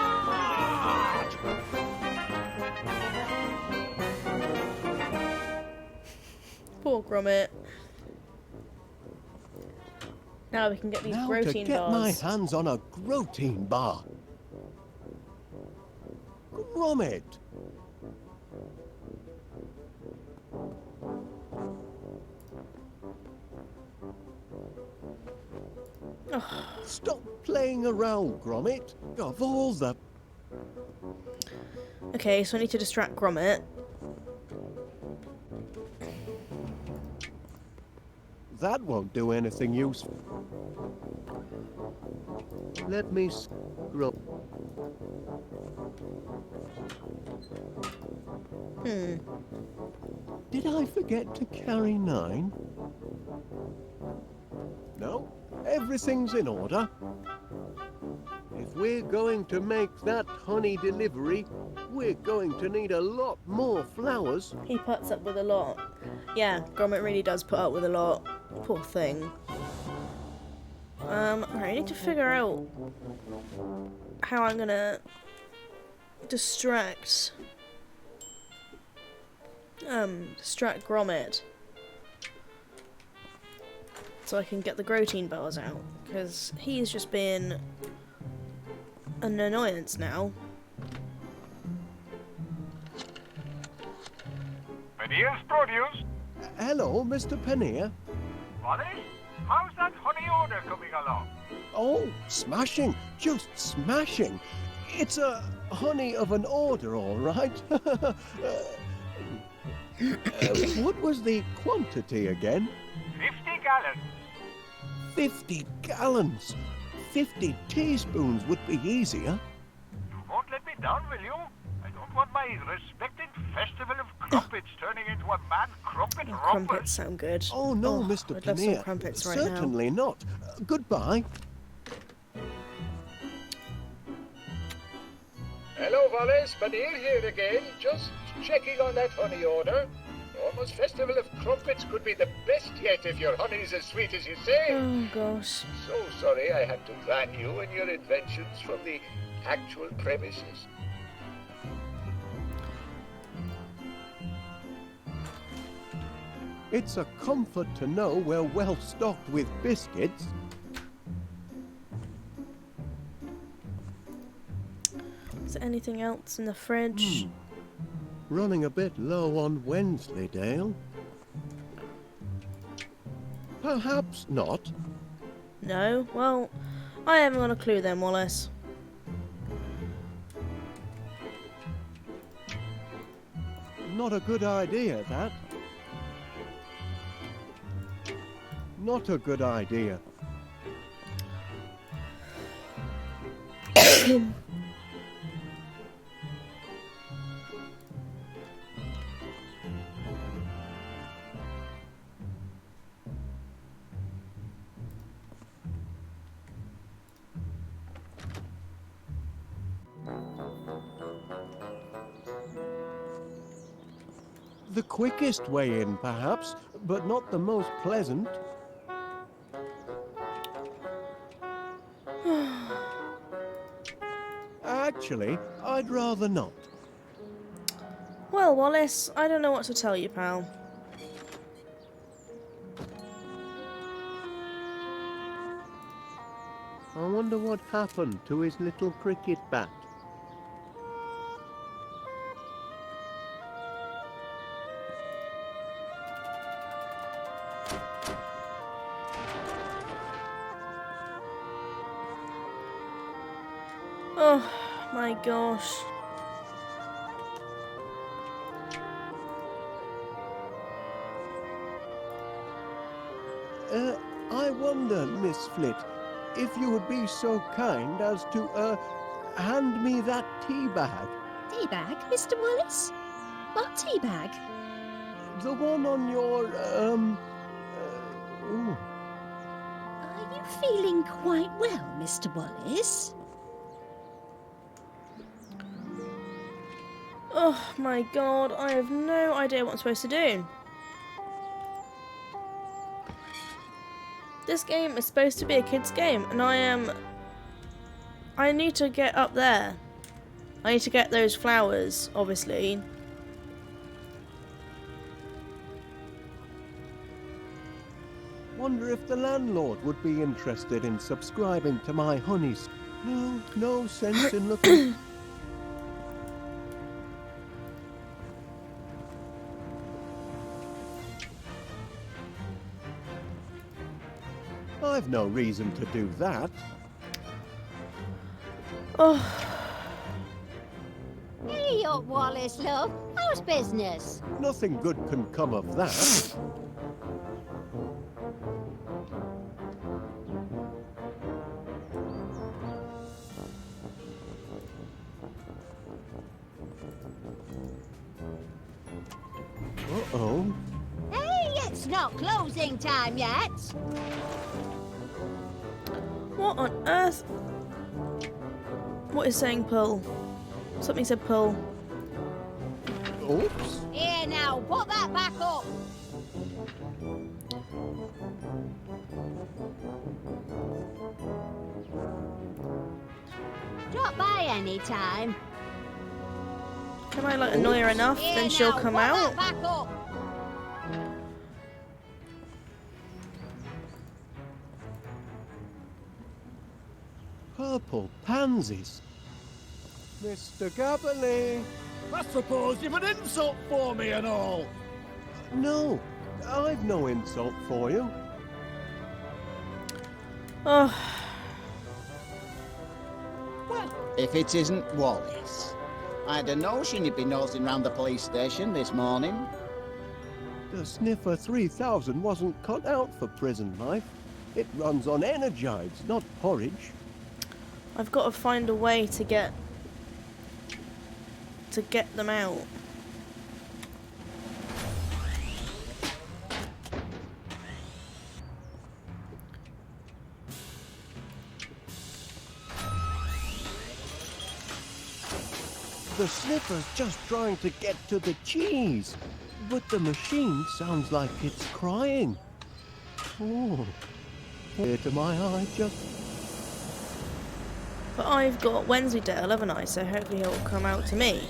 Poor Gromit. Now we can get these Now to protein get my bars. hands on a protein bar. Gromit! Stop playing around, Gromit. Of all the... Okay, so I need to distract Gromit. That won't do anything useful. Let me scroll. Did I forget to carry 9? No, everything's in order. If we're going to make that honey delivery, we're going to need a lot more flowers. He puts up with a lot. Yeah, Gromit really does put up with a lot. Poor thing. I need to figure out how I'm gonna distract Gromit so I can get the protein bars out, because he's just been an annoyance now. Panier's produce. Hello, Mr. Pannier. Wallace, how's that honey order coming along? Oh, smashing, just smashing. It's a honey of an order, all right. What was the quantity again? 50 gallons. 50 gallons. 50 teaspoons would be easier. You won't let me down, will you? I don't want my respected festival of crumpets turning into a mad crumpet Crumpets rumpus. sound good. Oh, no, Oh, Mr. I'd love some Pannier. crumpets right now. Certainly not. Goodbye. Hello, Wallace. Paneer here again. Just checking on that honey order. Almost Festival of Crumpets could be the best yet if your honey's as sweet as you say. Oh, gosh. So sorry I had to ban you and your inventions from the actual premises. It's a comfort to know we're well stocked with biscuits. Is there anything else in the fridge? Running a bit low on Wensleydale. Perhaps not. No? Well, I haven't got a clue then, Wallace. Not a good idea, that. Not a good idea. The quickest way in, perhaps, but not the most pleasant. Actually, I'd rather not. Well, Wallace, I don't know what to tell you, pal. I wonder what happened to his little cricket bat. Oh, my gosh. I wonder, Miss Flit, if you would be so kind as to, hand me that tea bag. Tea bag, Mr. Wallace? What tea bag? The one on your, ooh. Are you feeling quite well, Mr. Wallace? Oh, my God. I have no idea what I'm supposed to do. This game is supposed to be a kid's game, and I need to get up there. I need to get those flowers, obviously. Wonder if the landlord would be interested in subscribing to my honeys. No sense in looking. I've no reason to do that. Oh, Hey up, Wallace, love. How's business? Nothing good can come of that. Uh-oh. Hey, it's not closing time yet. what on earth? What is saying pull? Something said pull. Oops. Here now, put that back up. Drop by any time. Can I like annoy her enough? Here Then she'll now, come put out. that back up. Purple pansies. Mr. Gabberley. I suppose you've an insult for me and all. No, I've no insult for you. Oh, Well, if it isn't Wallace. I had a notion he'd be nosing round the police station this morning. The Sniffer 3000 wasn't cut out for prison life. It runs on energides, not porridge. I've got to find a way to get them out. The sniffer's just trying to get to the cheese, but the machine sounds like it's crying. Oh, here to my eye, just... But I've got Wensleydale, haven't I? So hopefully he'll come out to me.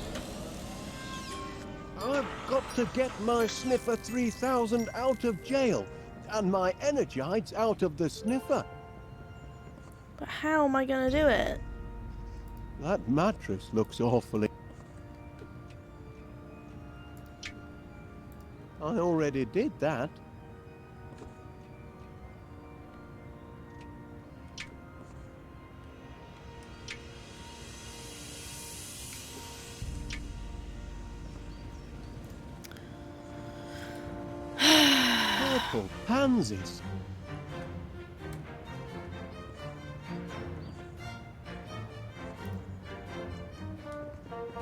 I've got to get my Sniffer 3000 out of jail, and my Energides out of the sniffer. But how am I going to do it? That mattress looks awfully... I already did that. Purple pansies.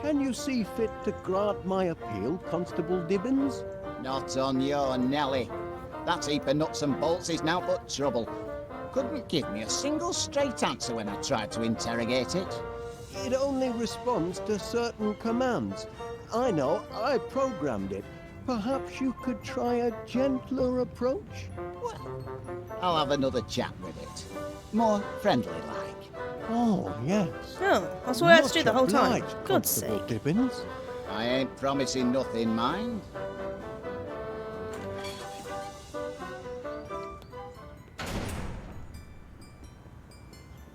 Can you see fit to grant my appeal, Constable Dibbins? Not on your Nelly. That heap of nuts and bolts is now but trouble. Couldn't give me a single straight answer when I tried to interrogate it. It only responds to certain commands. I know, I programmed it. Perhaps you could try a gentler approach? Well, I'll have another chat with it. More friendly-like. Oh, yes. Oh, that's what I had to do the whole time. Much obliged, God's Constable sake. Dibbins. I ain't promising nothing, mind.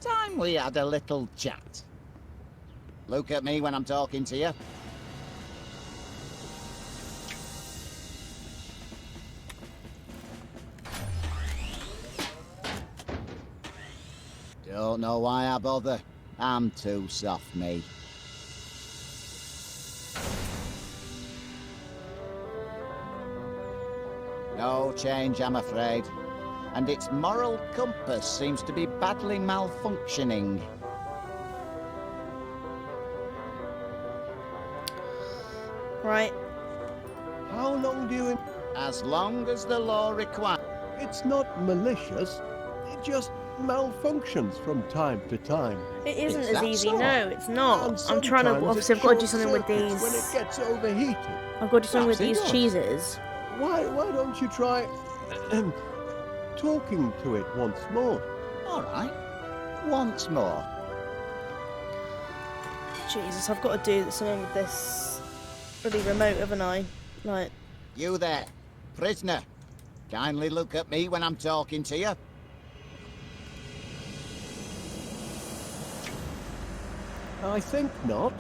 Time we had a little chat. Look at me when I'm talking to you. Don't know why I bother. I'm too soft, me. No change, I'm afraid. And its moral compass seems to be badly malfunctioning. Right. How long do you... As long as the law requires. It's not malicious. It just malfunctions from time to time. It isn't Is as that easy. so? No, it's not. And I'm trying to... sometimes Obviously, it I've got to do something with short-circuits these... when it gets overheated. I've got to do something with Perhaps it these does. cheeses. Why don't you try talking to it once more? All right. Once more. Jesus, I've got to do something with this bloody remote, haven't I? Like... You there, prisoner. Kindly look at me when I'm talking to you. I think not.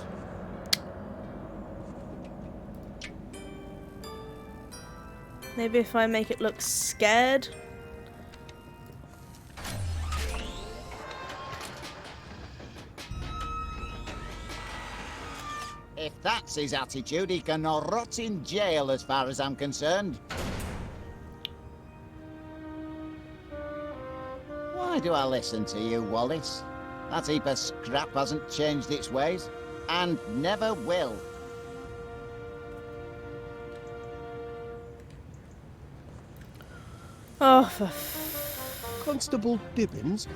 Maybe if I make it look scared. If that's his attitude, he can rot in jail as far as I'm concerned. Why do I listen to you, Wallace? That heap of scrap hasn't changed its ways, and never will. Oh, for Constable Dibbins,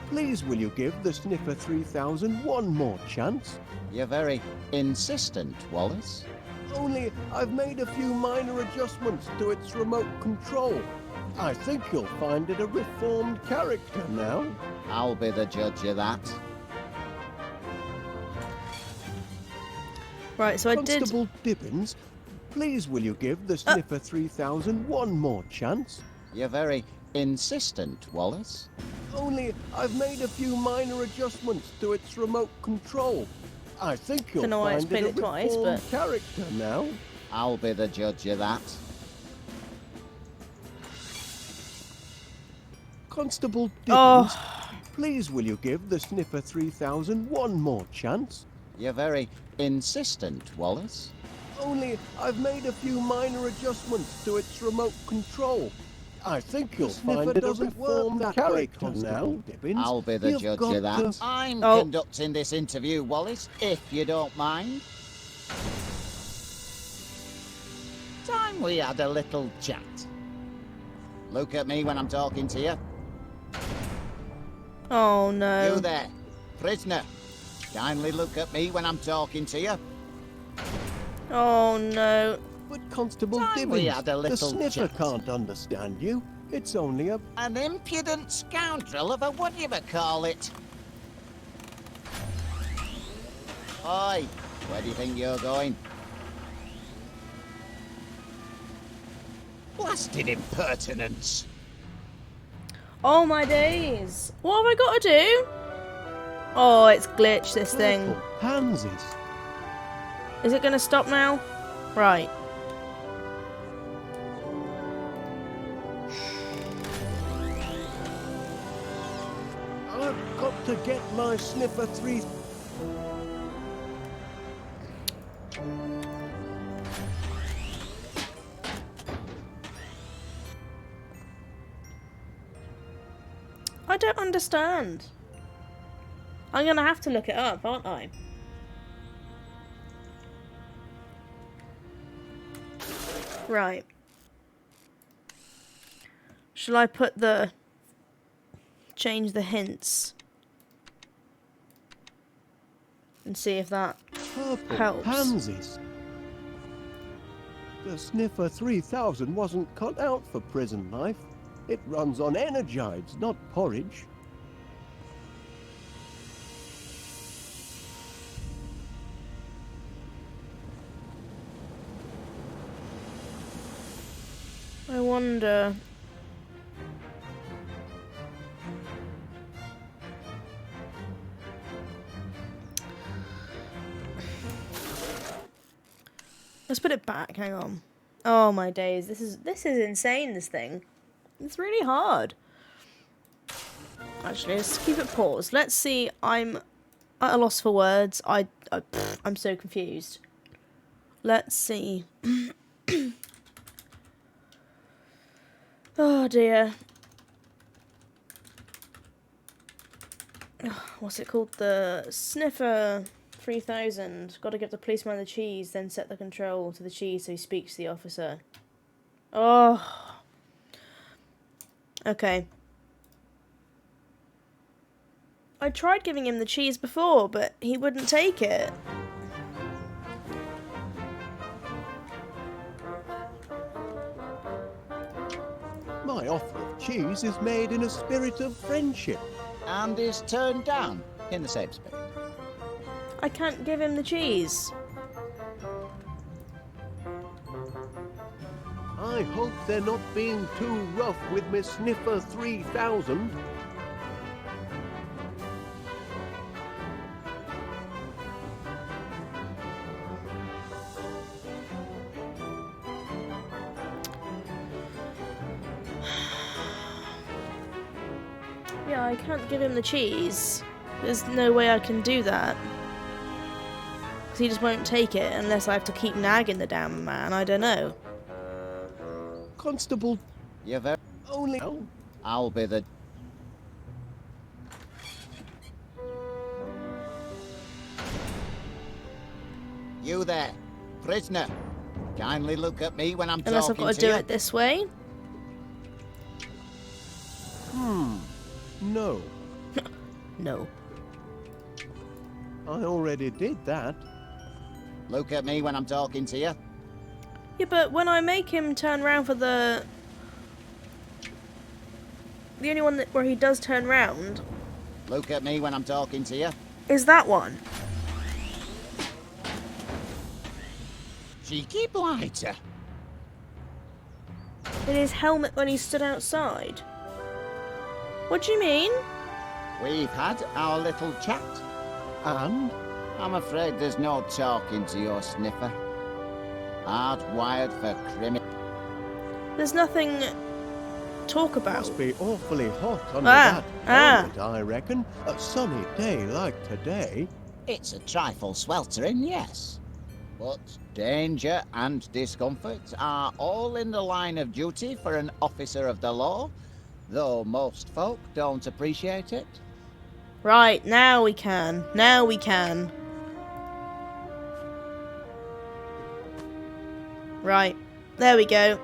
please will you give the Sniffer 3000 one more chance? You're very insistent, Wallace. Only I've made a few minor adjustments to its remote control. I think you'll find it a reformed character now. I'll be the judge of that. Right, so I did... Constable Dibbins, please will you give the Sniffer 3000 one more chance? You're very insistent, Wallace. Only I've made a few minor adjustments to its remote control. I think you'll Dunno why I find it a explained it twice, reformed but- character now. I'll be the judge of that. Constable Oh. Dibbins, please will you give the Sniffer 3000 one more chance? You're very insistent, Wallace. Only I've made a few minor adjustments to its remote control. I think you'll find it doesn't work that character now, Dibbins. I'll be the You've judge got of that. to- I'm Oh. conducting this interview, Wallace, if you don't mind. Time we had a little chat. Look at me when I'm talking to you. Oh, no. You there, prisoner. Kindly look at me when I'm talking to you. Oh no. But Constable Time we Dibbins, had a the little sniffer chat. can't understand you. It's only a... An impudent scoundrel of a what-you-call-it. Oi, where do you think you're going? Blasted impertinence! Oh my days. What have I got to do? Oh, it's glitched, this thing. Purple pansies. Is it going to stop now? Right. I've got to get my sniffer 3... I don't understand. I'm going to have to look it up, aren't I? Right. Shall I put the... change the hints? And see if that Purple helps. pansies. The sniffer 3000 wasn't cut out for prison life. It runs on energides, not porridge. I wonder... Let's put it back, hang on. Oh my days, this is insane, this thing. It's really hard. Actually, let's keep it paused. Let's see, I'm at a loss for words. I'm so confused. Let's see. Oh dear. What's it called? The Sniffer 3000. Got to give the policeman the cheese, then set the control to the cheese so he speaks to the officer. Oh. Okay. I tried giving him the cheese before, but he wouldn't take it. My offer of cheese is made in a spirit of friendship. And is turned down in the same spirit. I can't give him the cheese. I hope they're not being too rough with Miss Sniffer 3000. Yeah, I can't give him the cheese. There's no way I can do that. Because he just won't take it unless I have to keep nagging the damn man. I don't know. Constable, You're very... only... I'll be the... You there, prisoner. Kindly look at me when I'm Unless I've talking got to to do you. it this way. No. No. I already did that. Look at me when I'm talking to you. Yeah, but when I make him turn round for the only one that, where he does turn round Look at me when I'm talking to you. is that one. Cheeky blighter. In his helmet when he stood outside. What do you mean? We've had our little chat. And? I'm afraid there's no talking to your sniffer. Hardwired for criminal. There's nothing to talk about. Must be awfully hot under Ah, that helmet, I reckon. A sunny day like today. It's a trifle sweltering, yes. But danger and discomfort are all in the line of duty for an officer of the law, though most folk don't appreciate it. Right, now we can. Now we can. Right. There we go.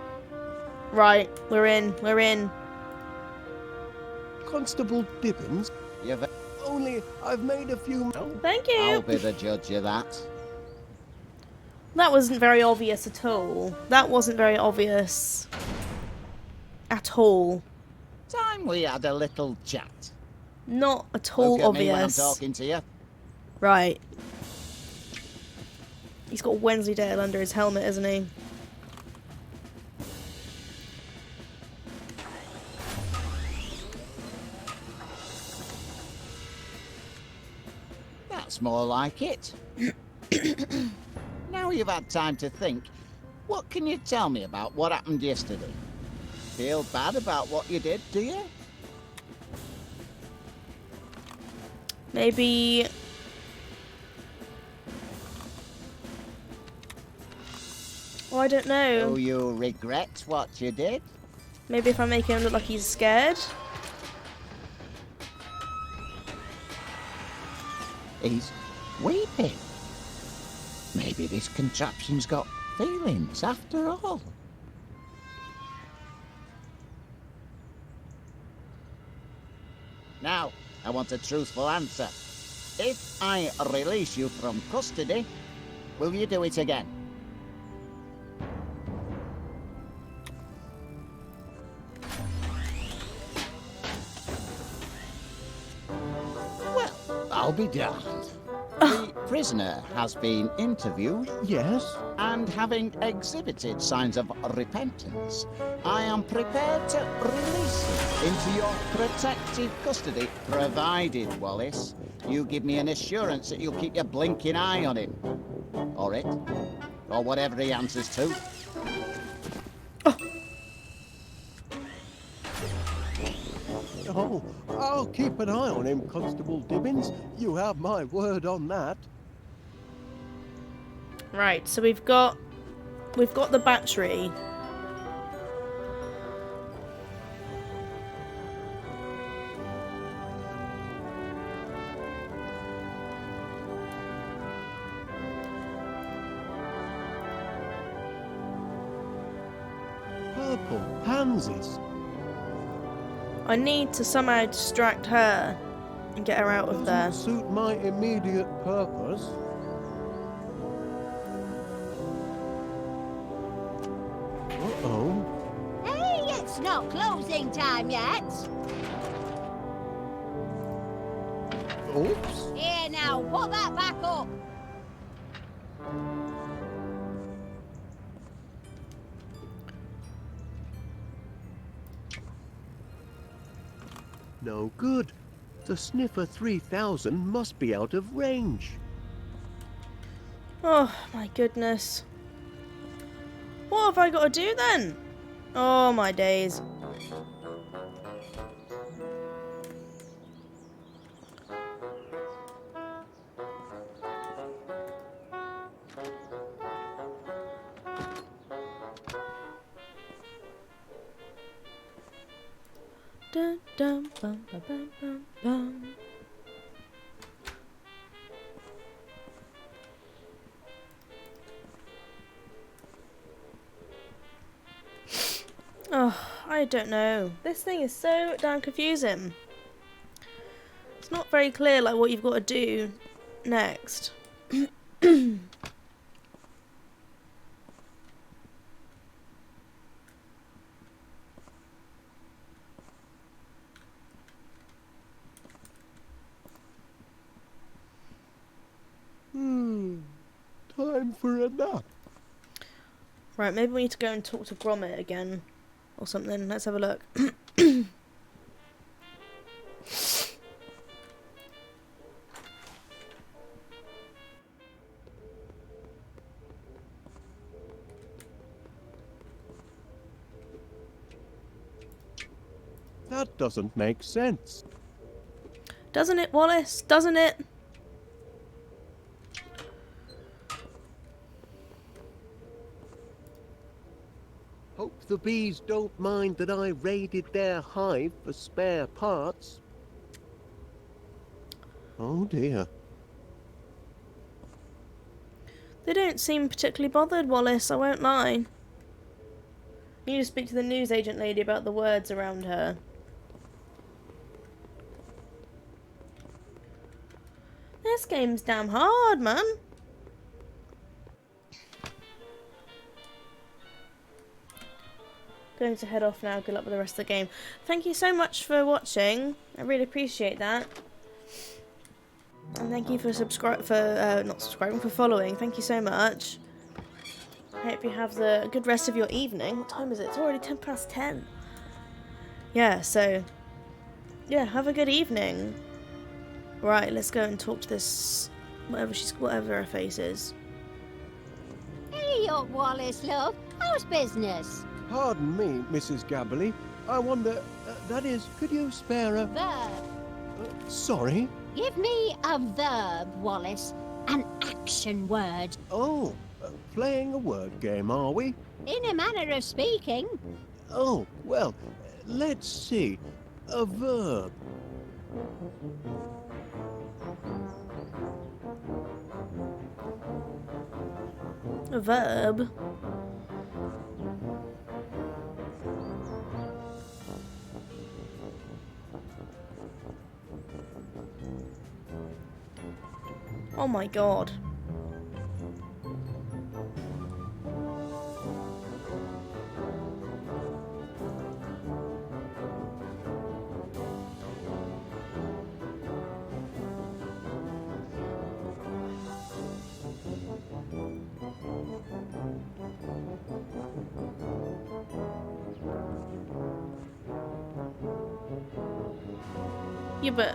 Right, we're in. We're in. Constable Dibbins, You've... only I've made a few... Thank you. I'll be the judge of that. That wasn't very obvious at all. That wasn't very obvious at all. Time we had a little chat. Not at all Look at me when I'm obvious. talking to you. Right. He's got Wensleydale under his helmet, isn't he? That's more like it. Now you've had time to think, what can you tell me about what happened yesterday? Feel bad about what you did, do you? Maybe... Oh, I don't know. Do you regret what you did? Maybe if I make him look like he's scared? He's weeping. Maybe this contraption's got feelings after all. Now, I want a truthful answer. If I release you from custody, will you do it again? Well, I'll be damned. The prisoner has been interviewed Yes? and having exhibited signs of repentance, I am prepared to release him into your protective custody, provided, Wallace, you give me an assurance that you'll keep your blinking eye on him. Or it. Or whatever he answers to. Oh, I'll keep an eye on him, Constable Dibbins. You have my word on that. Right, so we've got the battery. Purple pansies. I need to somehow distract her and get her out of there. Doesn't suit my immediate purpose. Uh-oh. Hey, it's not closing time yet. Oops. Here now, put that back up. No good. The Sniffer 3000 must be out of range. Oh my goodness. What have I got to do then? Oh my days. Dun, dun, bum, bum, bum, bum, bum. Oh, I don't know. This thing is so damn confusing. It's not very clear like what you've got to do next. Time for a nap. Right, maybe we need to go and talk to Gromit again. Or something. Let's have a look. That doesn't make sense. Doesn't it, Wallace? Doesn't it? Hope the bees don't mind that I raided their hive for spare parts. Oh dear. They don't seem particularly bothered, Wallace, I won't lie. You need to speak to the newsagent lady about the words around her. This game's damn hard, man. going to head off now. Good luck with the rest of the game. Thank you so much for watching. I really appreciate that. And thank you for not subscribing, for following. Thank you so much. I hope you have the good rest of your evening. What time is it? It's already 10:10. Yeah, so yeah, have a good evening. Right, let's go and talk to this whatever her face is. Hey up, Wallace, love. How's business? Pardon me, Mrs. Gabberly. I wonder, that is, could you spare a... Verb. Sorry? Give me a verb, Wallace. An action word. Oh, playing a word game, are we? In a manner of speaking. Oh, well, let's see. A verb. A verb? Oh my god. Yeah, but,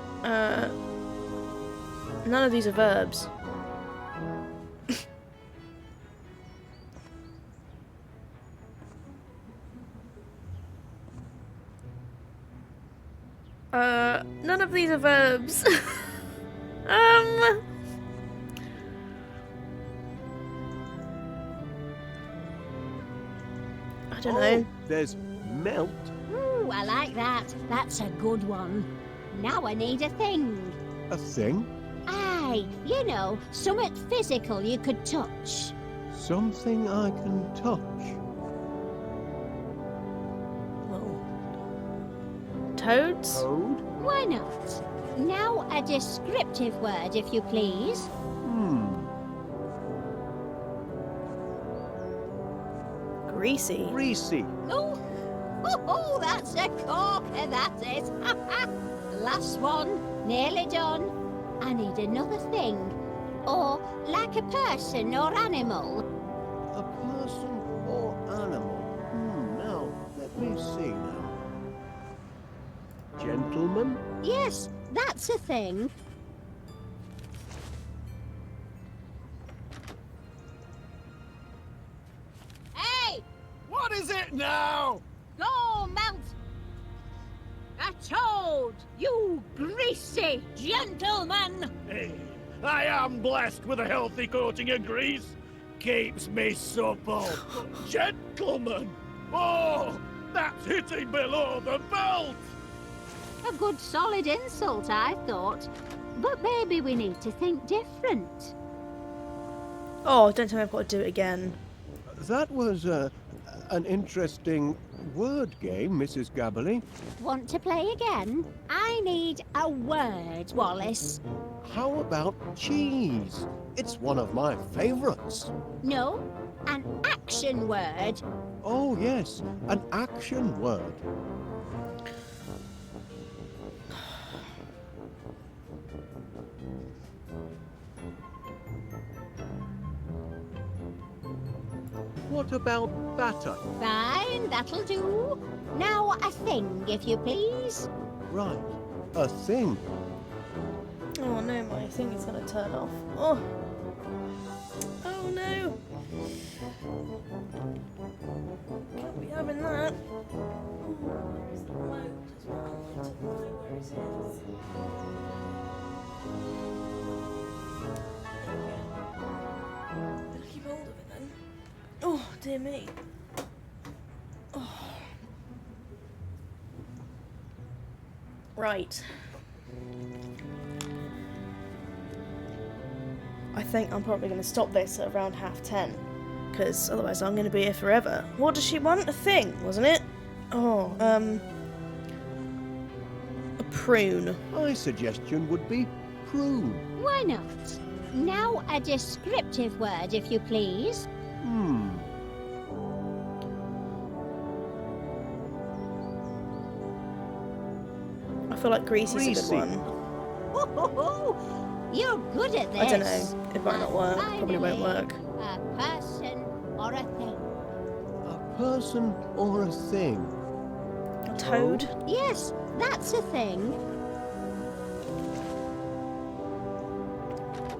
none of these are verbs. None of these are verbs. I don't know. There's melt. Ooh, I like that. That's a good one. Now I need a thing. A thing? Aye, you know, something physical you could touch. Something I can touch. Well, toads? Toad? Why not? Now a descriptive word, if you please. Greasy. Greasy. Oh, that's a corker, that is. Last one, nearly done. I need another thing. Or like a person or animal. A person or animal? Now, let me see now. Gentleman? Yes, that's a thing. Hey! What is it now? Go, Mount! A toad, you greasy gentleman! Hey, I am blessed with a healthy coating of grease. Keeps me supple. Gentlemen! Oh, that's hitting below the belt! A good solid insult, I thought. But maybe we need to think different. Oh, don't tell me I've got to do it again. That was an interesting word game, Mrs. Gabberly. Want to play again? I need a word, Wallace. How about cheese? It's one of my favorites. No, an action word. Oh, yes, an action word. What about batter? Fine, that'll do. Now a thing, if you please. Right, a thing. Oh no, my thing is gonna turn off. Oh. Oh no. Can't be having that. Where is the remote as well? I don't know where it is. Better keep hold of it then. Oh, dear me. Oh. Right. I think I'm probably going to stop this at around 10:30, because otherwise I'm going to be here forever. What does she want? A thing, wasn't it? Oh, a prune. My suggestion would be prune. Why not? Now a descriptive word, if you please. feel like greasy's a good Greasy. one. You're good at this. I don't know. It might not work. Probably won't work. A person or a thing. A person or a thing? A toad? Yes, that's a thing.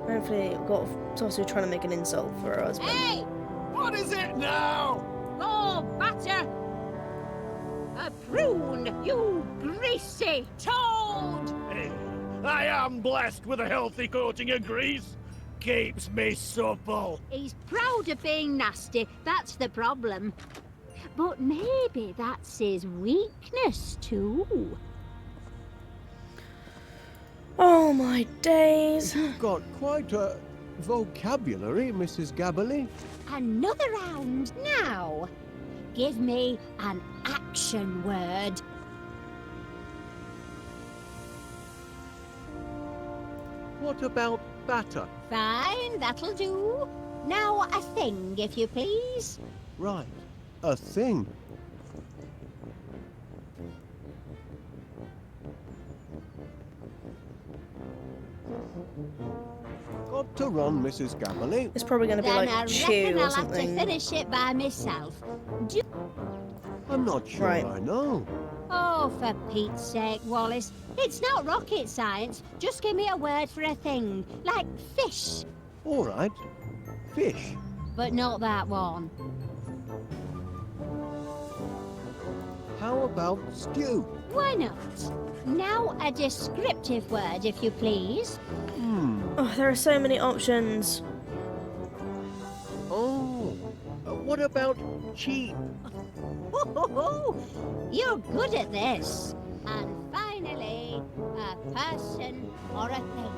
Hopefully, got also trying to make an insult for her husband. Hey! What is it now? Go, batter! A prune, you greasy toad! Hey, I am blessed with a healthy coating of grease. Keeps me supple. He's proud of being nasty, that's the problem. But maybe that's his weakness too. Oh my days. You've got quite a vocabulary, Mrs. Gabberly. Another round now. Give me an action word. What about batter? Fine, that'll do. Now a thing, if you please. Right, a thing. Got to run, Mrs. Gabberly. It's probably going to be Then like I chew reckon or I'll have to something. finish it by myself. Do I'm not sure Right. I know. Oh, for Pete's sake, Wallace. It's not rocket science. Just give me a word for a thing. Like fish. All right, fish. But not that one. How about stew? Why not? Now a descriptive word, if you please. Oh, there are so many options. Oh, what about cheap? You're good at this. And finally, a person or a thing.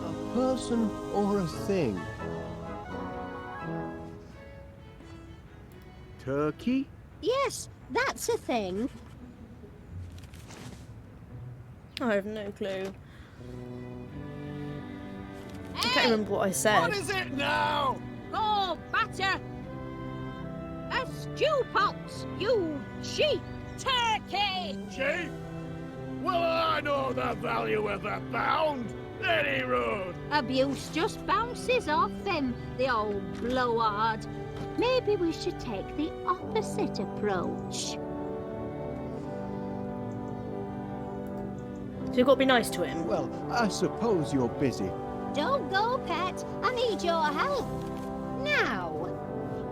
A person or a thing? Turkey? Yes, that's a thing. I have no clue. I Hey! can't remember what I said. What is it now? Go, batter! A stew pot, you cheap turkey! Cheap? Well, I know the value of a pound. Any road. Abuse just bounces off him, the old blowhard. Maybe we should take the opposite approach. So you've got to be nice to him. Well, I suppose you're busy. Don't go, pet. I need your help. Now,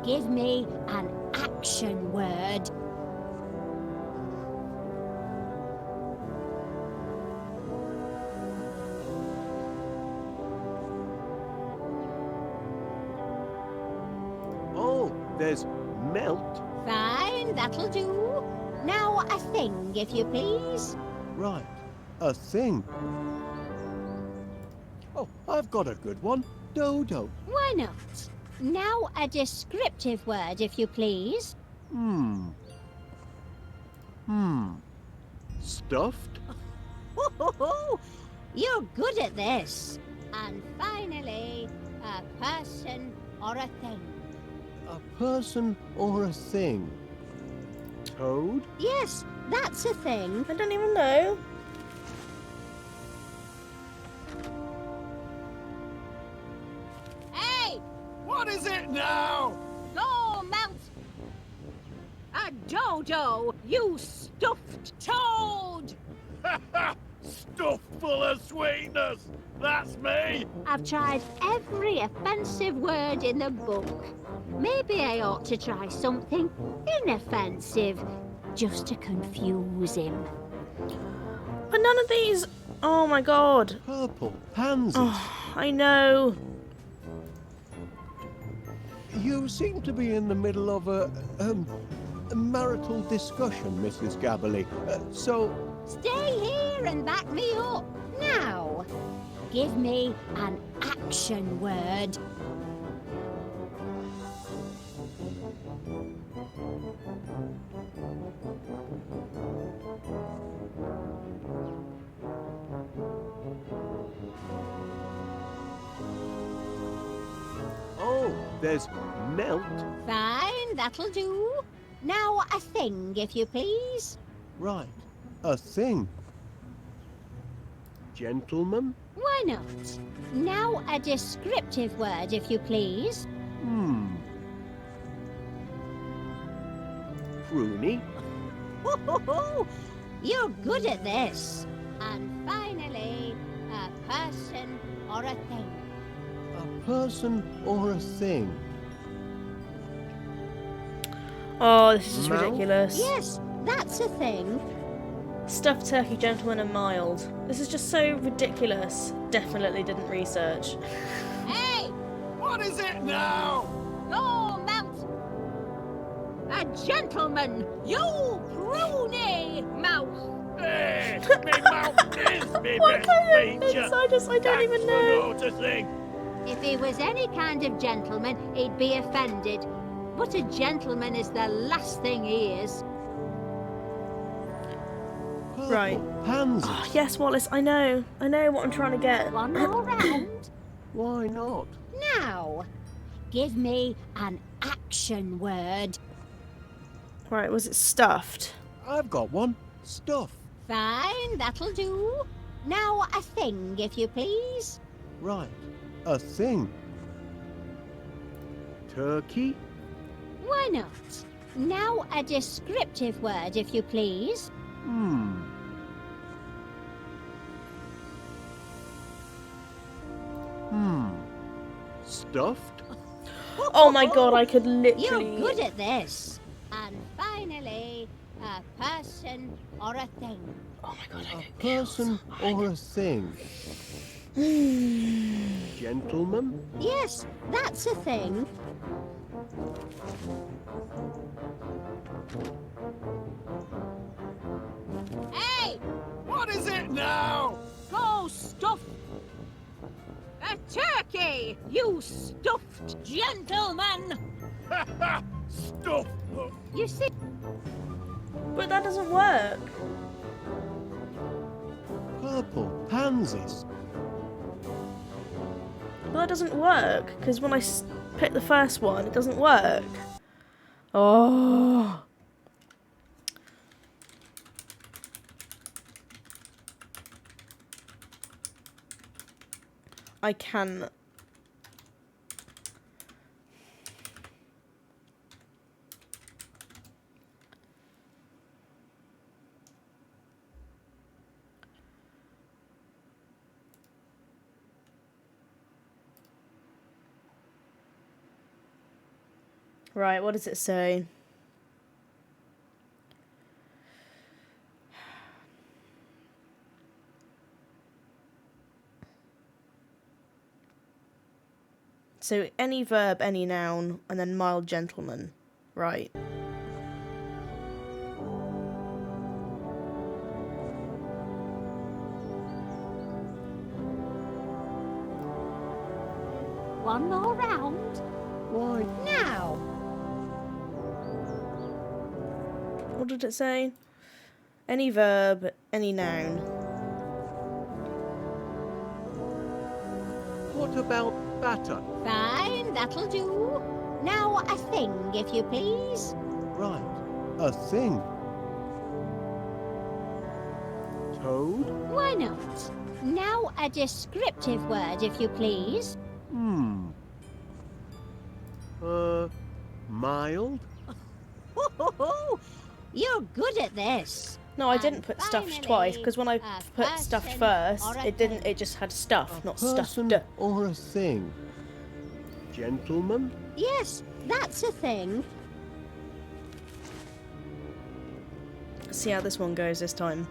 give me an action word. Oh, there's melt. Fine, that'll do. Now a thing, if you please. Right, a thing. Oh, I've got a good one. Dodo. Why not? Now a descriptive word, if you please. Stuffed? You're good at this. And finally, a person or a thing. A person or a thing? Toad? Yes, that's a thing. I don't even know. Hey! What is it now? Go, mount! A dodo, you stuffed toad! Stuffed full of sweetness. That's me. I've tried every offensive word in the book. Maybe I ought to try something inoffensive, just to confuse him. But none of these. Oh my god. Purple pansies. Oh, I know. You seem to be in the middle of a marital discussion, Mrs. Gabberly. So, Stay here and back me up. Now, give me an action word. oh, there's melt. Fine, that'll do. Now a thing, if you please. Right, a thing. Gentleman? Why not? Now a descriptive word, if you please. Pruny? Ho-ho-ho! You're good at this. And finally, a person or a thing. A person or a thing? Oh, this is just Mouth? ridiculous. Yes, that's a thing. Stuffed turkey, gentleman, and mild. This is just so ridiculous. Definitely didn't research. Hey! What is it now? Go, Mount! A gentleman! You pruny mouth! Hey, me mouth is me What best kind of feature. insight? I don't even know. Noticing. If he was any kind of gentleman, he'd be offended. But a gentleman is the last thing he is. Purple Right. Pansies? Oh, yes, Wallace, I know. I know what I'm trying to get. One more round. Why not? Now, give me an action word. Right, was it stuffed? I've got one. Stuff. Fine, that'll do. Now a thing, if you please. Right. A thing. Turkey? Why not? Now a descriptive word, if you please. Stuffed? Oh my god, I could literally... You're good at this. And finally, a person or a thing. Oh my god, I A could person or a thing? Gentleman? Yes, that's a thing. Hey! What is it now? Go stuff a turkey, you stuffed gentleman! Stuff. You see, But that doesn't work. Purple Pansies? But that doesn't work, because when I pick the first one, it doesn't work. Oh. I can... Right, what does it say? So any verb, any noun, and then mild gentleman. Right. one more round. Why? Now, What did it say? Any verb, any noun. What about batter? fine, that'll do. Now a thing, if you please. Right. A thing. Toad? Why not? Now a descriptive word, if you please. Mild? You're good at this. No, I didn't put stuffed twice, because when I put stuffed first, it didn't. It just had stuff, not Person stuffed. or a thing? Gentleman? Yes, that's a thing. Let's see how this one goes this time.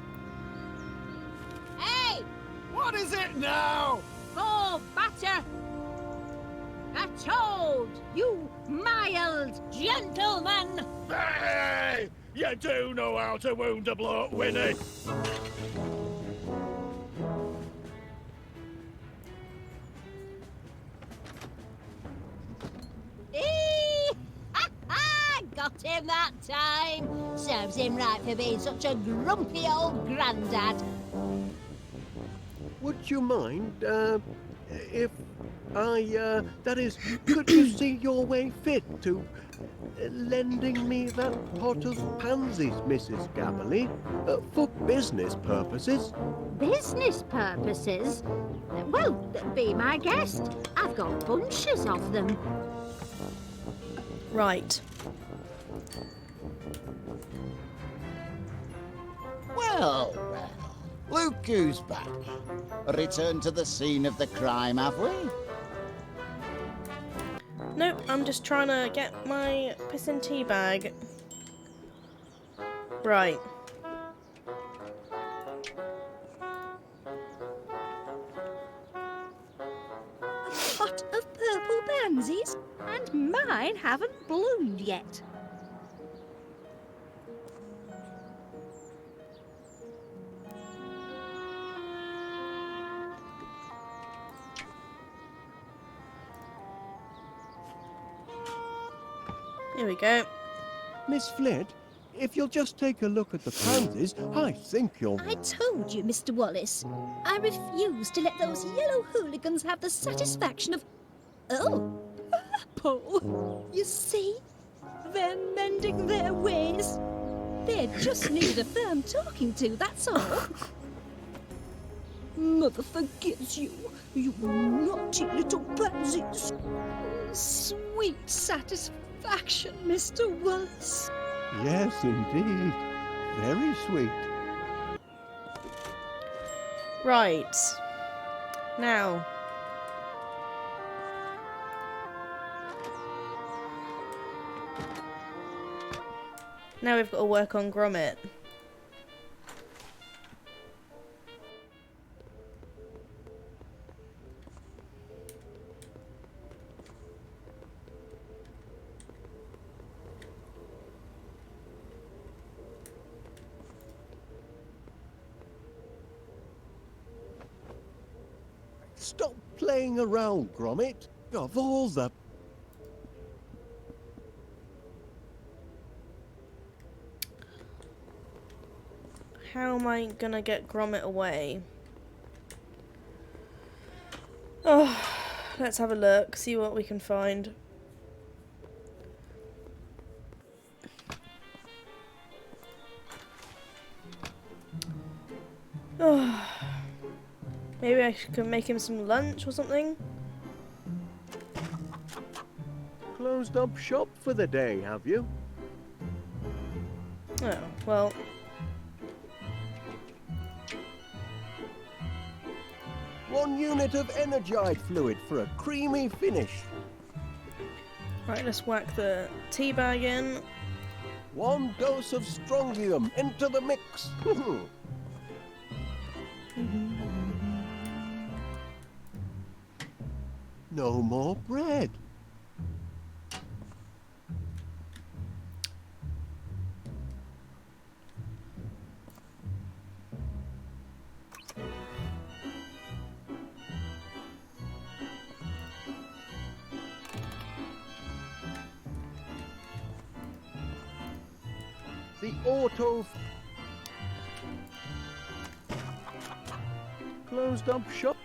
Hey! What is it now? Go batter a toad, you mild gentleman! Hey! You do know how to wound a bloke, Winnie. Got him that time. Serves him right for being such a grumpy old grandad. Would you mind, if I, that is, could you see your way fit to lending me that pot of pansies, Mrs. Gabberley, for business purposes. Business purposes? Well, be my guest. I've got bunches of them. Right. Well, well. Look who's back. Return to the scene of the crime, have we? Nope, I'm just trying to get my piss and tea bag. Right. A pot of purple pansies? And mine haven't bloomed yet. Here we go. Miss Flint, if you'll just take a look at the pansies, I think you'll... I told you, Mr. Wallace. I refuse to let those yellow hooligans have the satisfaction of... Oh, purple. You see? They're mending their ways. They just needed a firm talking to, that's all. Mother forgives you, you naughty little pansies. Sweet satisfaction, Mr. Wallace. Yes, indeed. Very sweet. Right. Now. Now we've got to work on Gromit. Stop playing around, Gromit. Of all the... How am I gonna get Gromit away? Oh, let's have a look, see what we can find. Oh, maybe I can make him some lunch or something. Closed up shop for the day, have you? Oh, well. One unit of energite fluid for a creamy finish. Right, let's whack the tea bag in. One dose of strongium into the mix. No more bread. The auto... Closed up shop.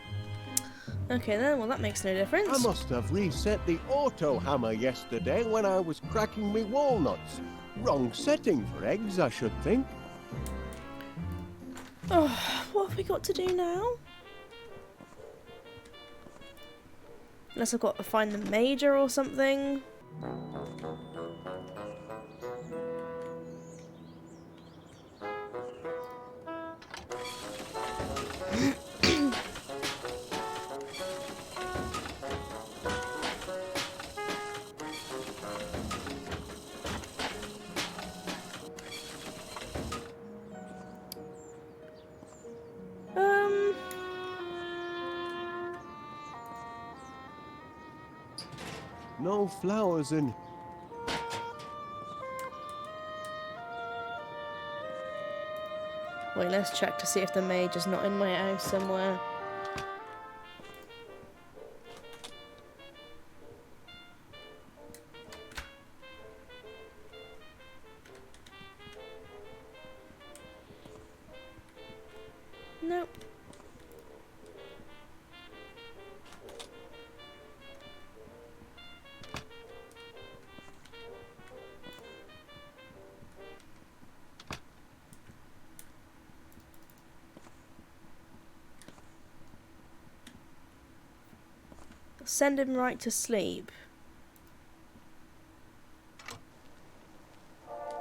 Okay then, well that makes no difference. I must have reset the auto hammer yesterday when I was cracking me walnuts. Wrong setting for eggs, I should think. Oh, what have we got to do now? Unless I've got to find the major or something. No flowers in... Wait, let's check to see if the mage is not in my house somewhere. Nope. Send him right to sleep.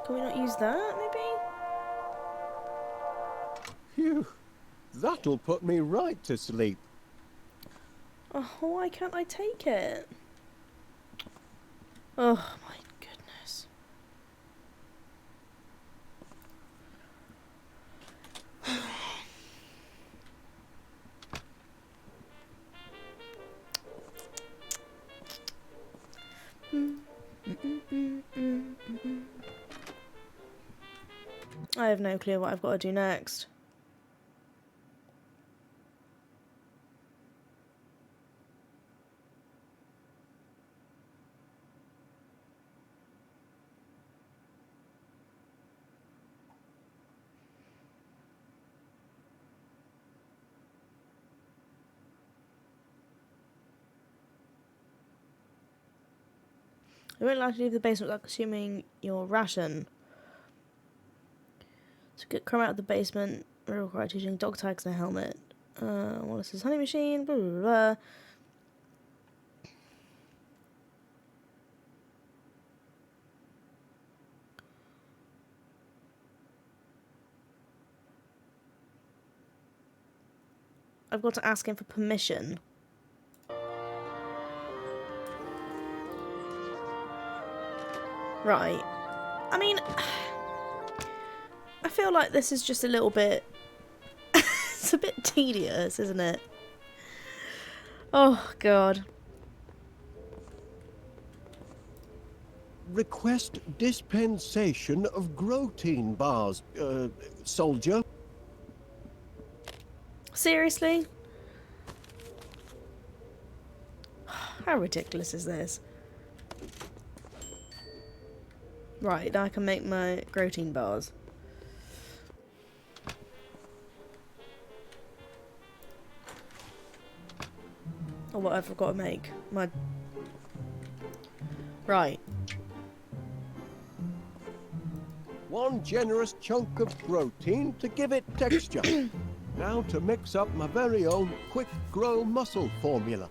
Can we not use that, maybe? Phew. That'll put me right to sleep. Oh, why can't I take it? Oh my goodness. I have no clue what I've got to do next. You won't like to leave the basement without consuming your ration. To get crumb out of the basement, we require teaching dog tags and a helmet. Wallace's honey machine, blah blah blah. I've got to ask him for permission. Right. I mean, I feel like this is just a little bit... it's a bit tedious, isn't it? Oh, God. Request dispensation of protein bars, soldier. Seriously? How ridiculous is this? Right, now I can make my protein bars. Or what I've got to make. My... Right. One generous chunk of protein to give it texture. Now to mix up my very own quick grow muscle formula.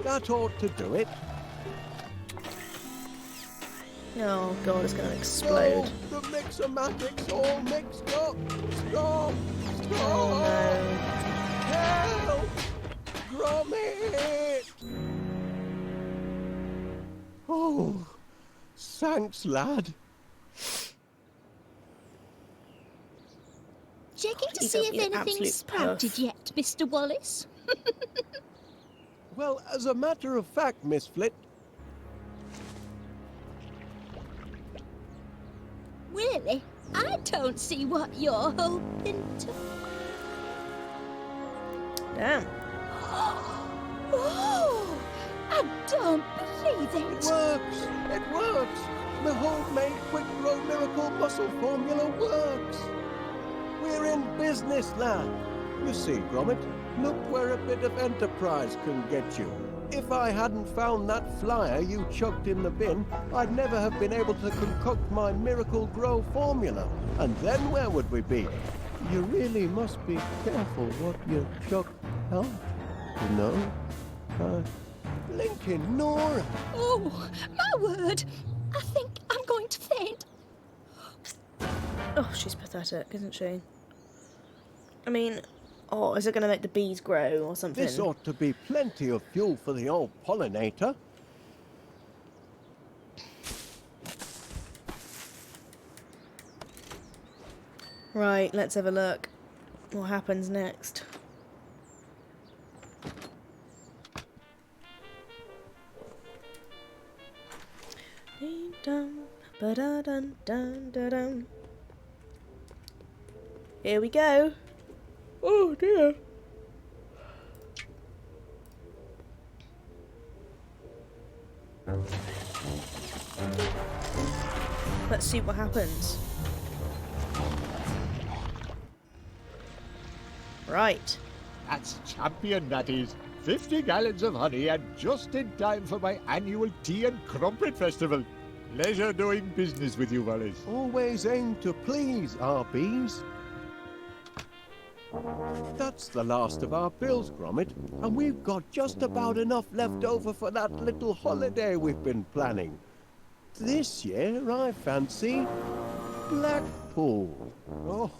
That ought to do it. Oh god, it's going to explode. No, the mixomatic's all mixed up. Stop! Stop! Oh no. Help! Gromit! Oh, thanks, lad. Checking to You see don't- if you anything's absolute sprouted puff. yet, Mr. Wallace. Well, as a matter of fact, Miss Flit, Really? I don't see what you're hoping to... Damn. Oh! I don't believe it it! works! It works! The homemade quick grow miracle muscle formula works! We're in business, lad. You see, Gromit, look where a bit of enterprise can get you. If I hadn't found that flyer you chucked in the bin, I'd never have been able to concoct my miracle grow formula. And then where would we be? You really must be careful what you chuck out, you know? Blinking Nora! Oh, my word! I think I'm going to faint. Oh, she's pathetic, isn't she? I mean, oh, is it going to make the bees grow or something? This ought to be plenty of fuel for the old pollinator. Right, let's have a look. What happens next? Dee-dum, ba-da-dun-dun-dun-dun. Here we go. Oh dear. Let's see what happens. Right. That's champion, that is. 50 gallons of honey and just in time for my annual tea and crumpet festival. Pleasure doing business with you, Wallace. Always aim to please our bees. That's the last of our bills, Gromit, and we've got just about enough left over for that little holiday we've been planning. This year, I fancy Blackpool.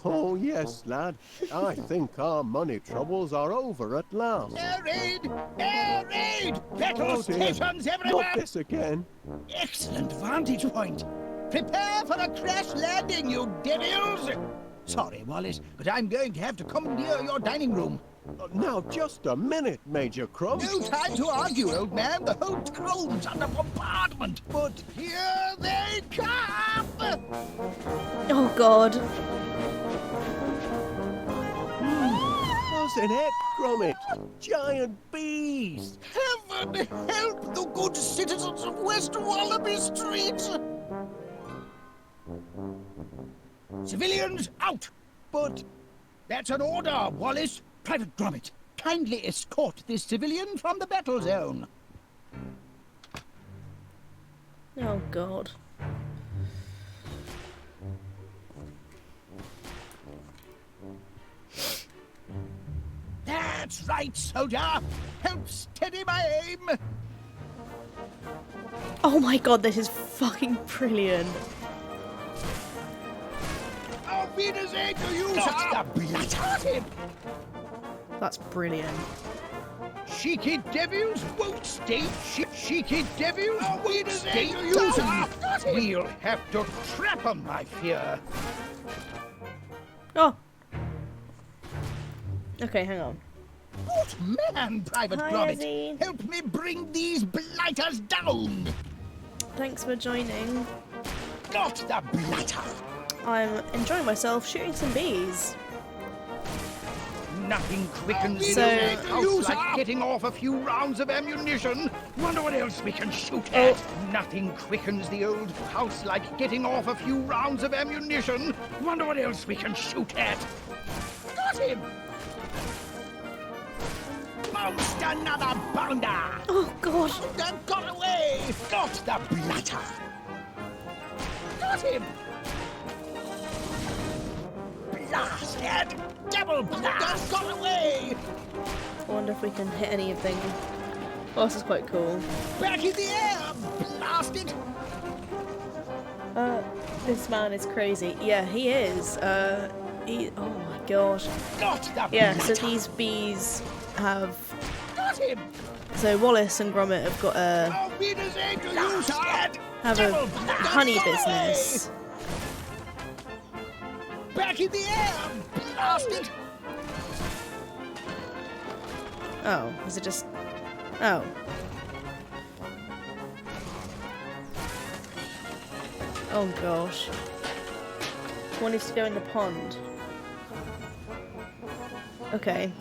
Oh, yes, lad. I think our money troubles are over at last. Air raid! Air raid! Battle Oh, dear. stations everywhere! Not this again. Excellent vantage point. Prepare for a crash landing, you devils! Sorry, Wallace, but I'm going to have to commandeer your dining room. Now, just a minute, Major Crumb. No time to argue, old man. The whole throne's under bombardment. But here they come! Oh God. Wasn't it, Gromit? Giant bees! Heaven help the good citizens of West Wallaby Street! Civilians out! But that's an order, Wallace. Private Gromit, kindly escort this civilian from the battle zone. Oh God. That's right, soldier. Help steady my aim. Oh my God, this is fucking brilliant. Auf Wiedersehen to you, sir. Blood. That's brilliant. Cheeky devils won't stay. Cheeky devils won't stay down. We'll have to trap 'em, I fear. Oh. Okay, hang on. Good man, Private Hi, Gromit. Ezzy. Help me bring these blighters down. Thanks for joining. Not the blighter. I'm enjoying myself shooting some bees. Nothing quickens So- the house like getting off a few rounds of ammunition. Wonder what else we can shoot Oh. at. Nothing quickens the old house like getting off a few rounds of ammunition. Wonder what else we can shoot at. Got him! Bounced another bounder! Oh God. Bounder got away! Got the blighter! Got him! Blasted! Double blast! Got away! I wonder if we can hit anything. Oh, this is quite cool. Back in the air! Blasted! This man is crazy. Yeah, he is. Oh my gosh. Got the Yeah, so blighter. these bees have. Got him! So Wallace and Gromit have got a Auf Wiedersehen to you, sir! have a Double blast. honey Got away. business. Back in the air! Blasted! Oh, is it just? Oh. Oh gosh. One needs to go in the pond. Okay.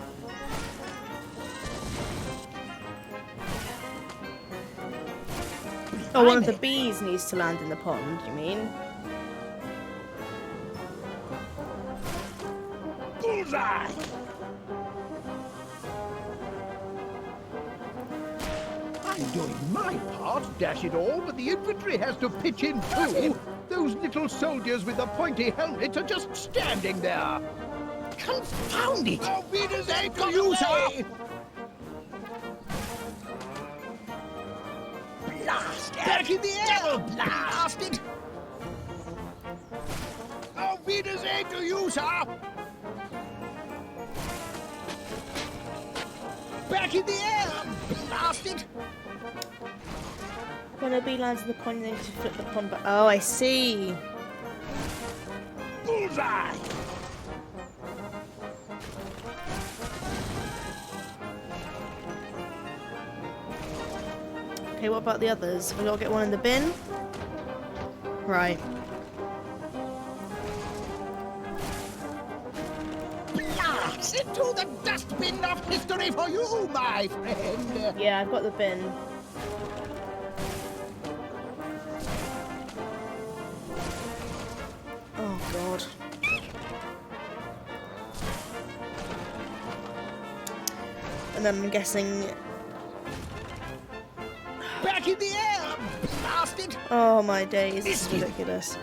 Oh, one of the bees needs to land in the pond, you mean? Bullseye! I'm doing my part, dash it all, but the infantry has to pitch in too. Those little soldiers with the pointy helmets are just standing there. Confound it! Auf Wiedersehen to you, sir! Blasted! Back in the air! Blasted! Auf Wiedersehen to you, sir! Back in the air! Blasted! When a bee lands in the pond, you need to flip the pond back. Oh, I see. Bullseye! Okay, what about the others? We gotta get one in the bin? Right. Blast into the dustbin of history for you, my friend! Yeah, I've got the bin. Oh, God. And then I'm guessing... Back in the air! Blasted! Oh, my days. This is ridiculous.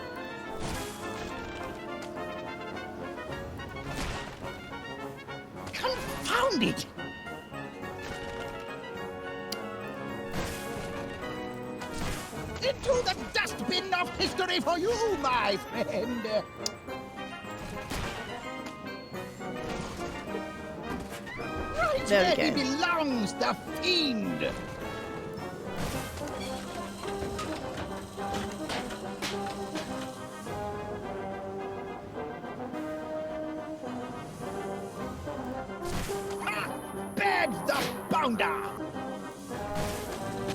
it! Into the dustbin of history for you, my friend! Right There where we he go. belongs, the fiend! Bad the bounder!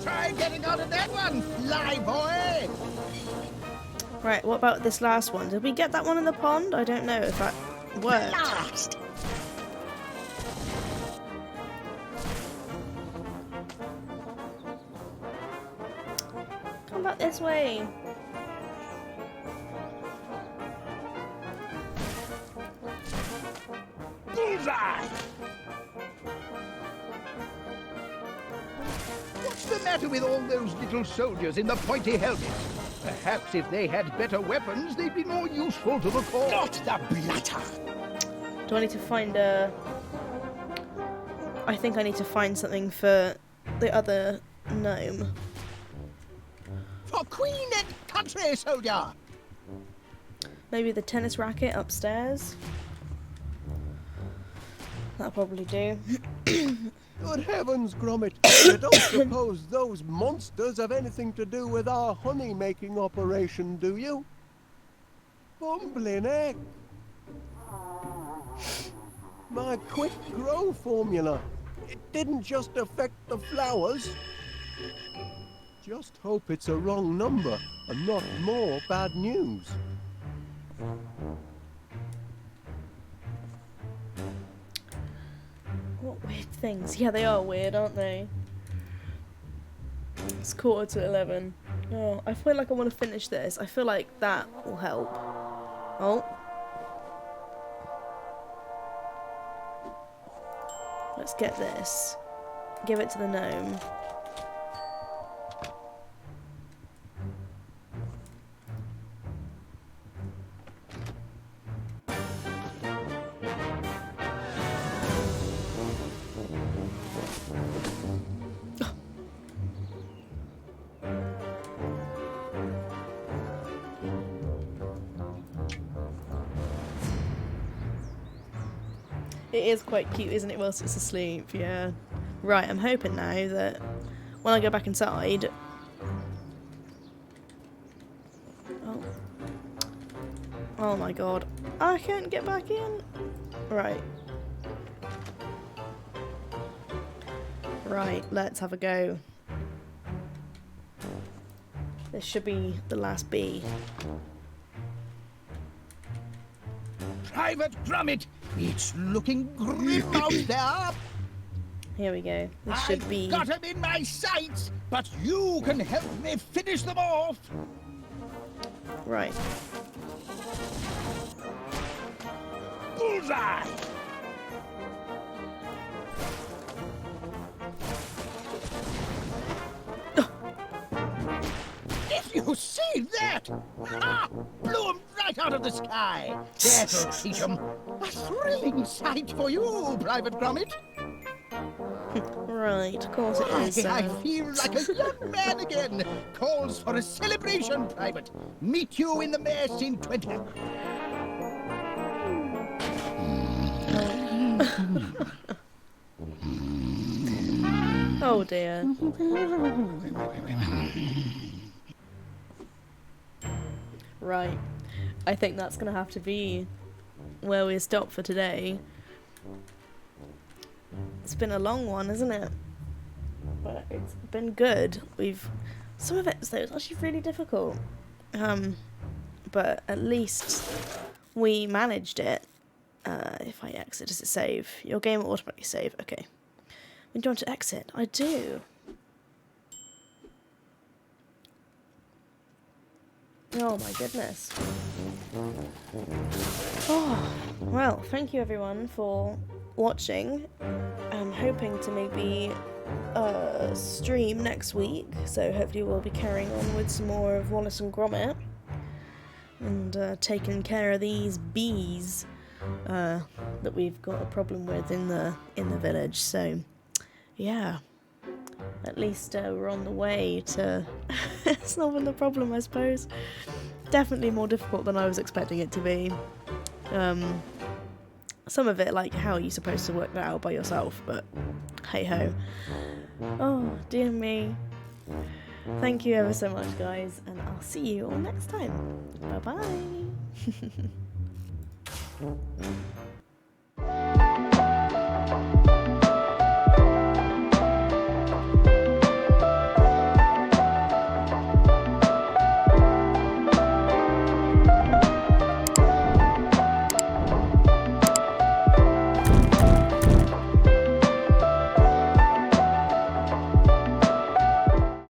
Try getting out of that one, fly boy! Right, what about this last one? Did we get that one in the pond? I don't know if that worked. Last! Come back this way. Bullseye! What's the matter with all those little soldiers in the pointy helmets? Perhaps if they had better weapons, they'd be more useful to the cause. Not the blatter! Do I need to find a... I think I need to find something for the other gnome. For queen and country, soldier! Maybe the tennis racket upstairs? That'll probably do. Good heavens, Gromit! You don't suppose those monsters have anything to do with our honey-making operation, do you? Bumbling heck! My quick grow formula. It didn't just affect the flowers. Just hope it's a wrong number and not more bad news. What weird things? Yeah, they are weird, aren't they? It's 11:15. Oh, I feel like I want to finish this. I feel like that will help. Oh. Let's get this. Give it to the gnome. It is quite cute, isn't it, whilst it's asleep? Yeah. Right, I'm hoping now that when I go back inside... Oh. Oh my god. I can't get back in. Right. Right, let's have a go. This should be the last bee. Private Gromit, it's looking grim out there. Here we go. This should be... I've got them in my sights, but you can help me finish them off. Right. Bullseye! If you see that! Ha! Blew him right out of the sky. That'll teach him. A thrilling sight for you, Private Gromit. Right, of course it is. I feel like a young man again. Calls for a celebration, Private. Meet you in the mess in 20. Oh dear. Right. I think that's going to have to be where we stop for today. It's been a long one, isn't it? But it's been good. Some of it, though, it's actually really difficult. But at least we managed it. If I exit, does it save? Your game will automatically save. Okay. When do you want to exit? I do. Oh my goodness. Oh, well, thank you everyone for watching. I'm hoping to maybe stream next week, so hopefully we'll be carrying on with some more of Wallace and Gromit and taking care of these bees. that we've got a problem with in the village. So yeah, at least we're on the way to solving the problem, I suppose. Definitely more difficult than I was expecting it to be. Some of it, like, how are you supposed to work that out by yourself? But hey ho. Oh dear me. Thank you ever so much, guys, and I'll see you all next time. Bye bye.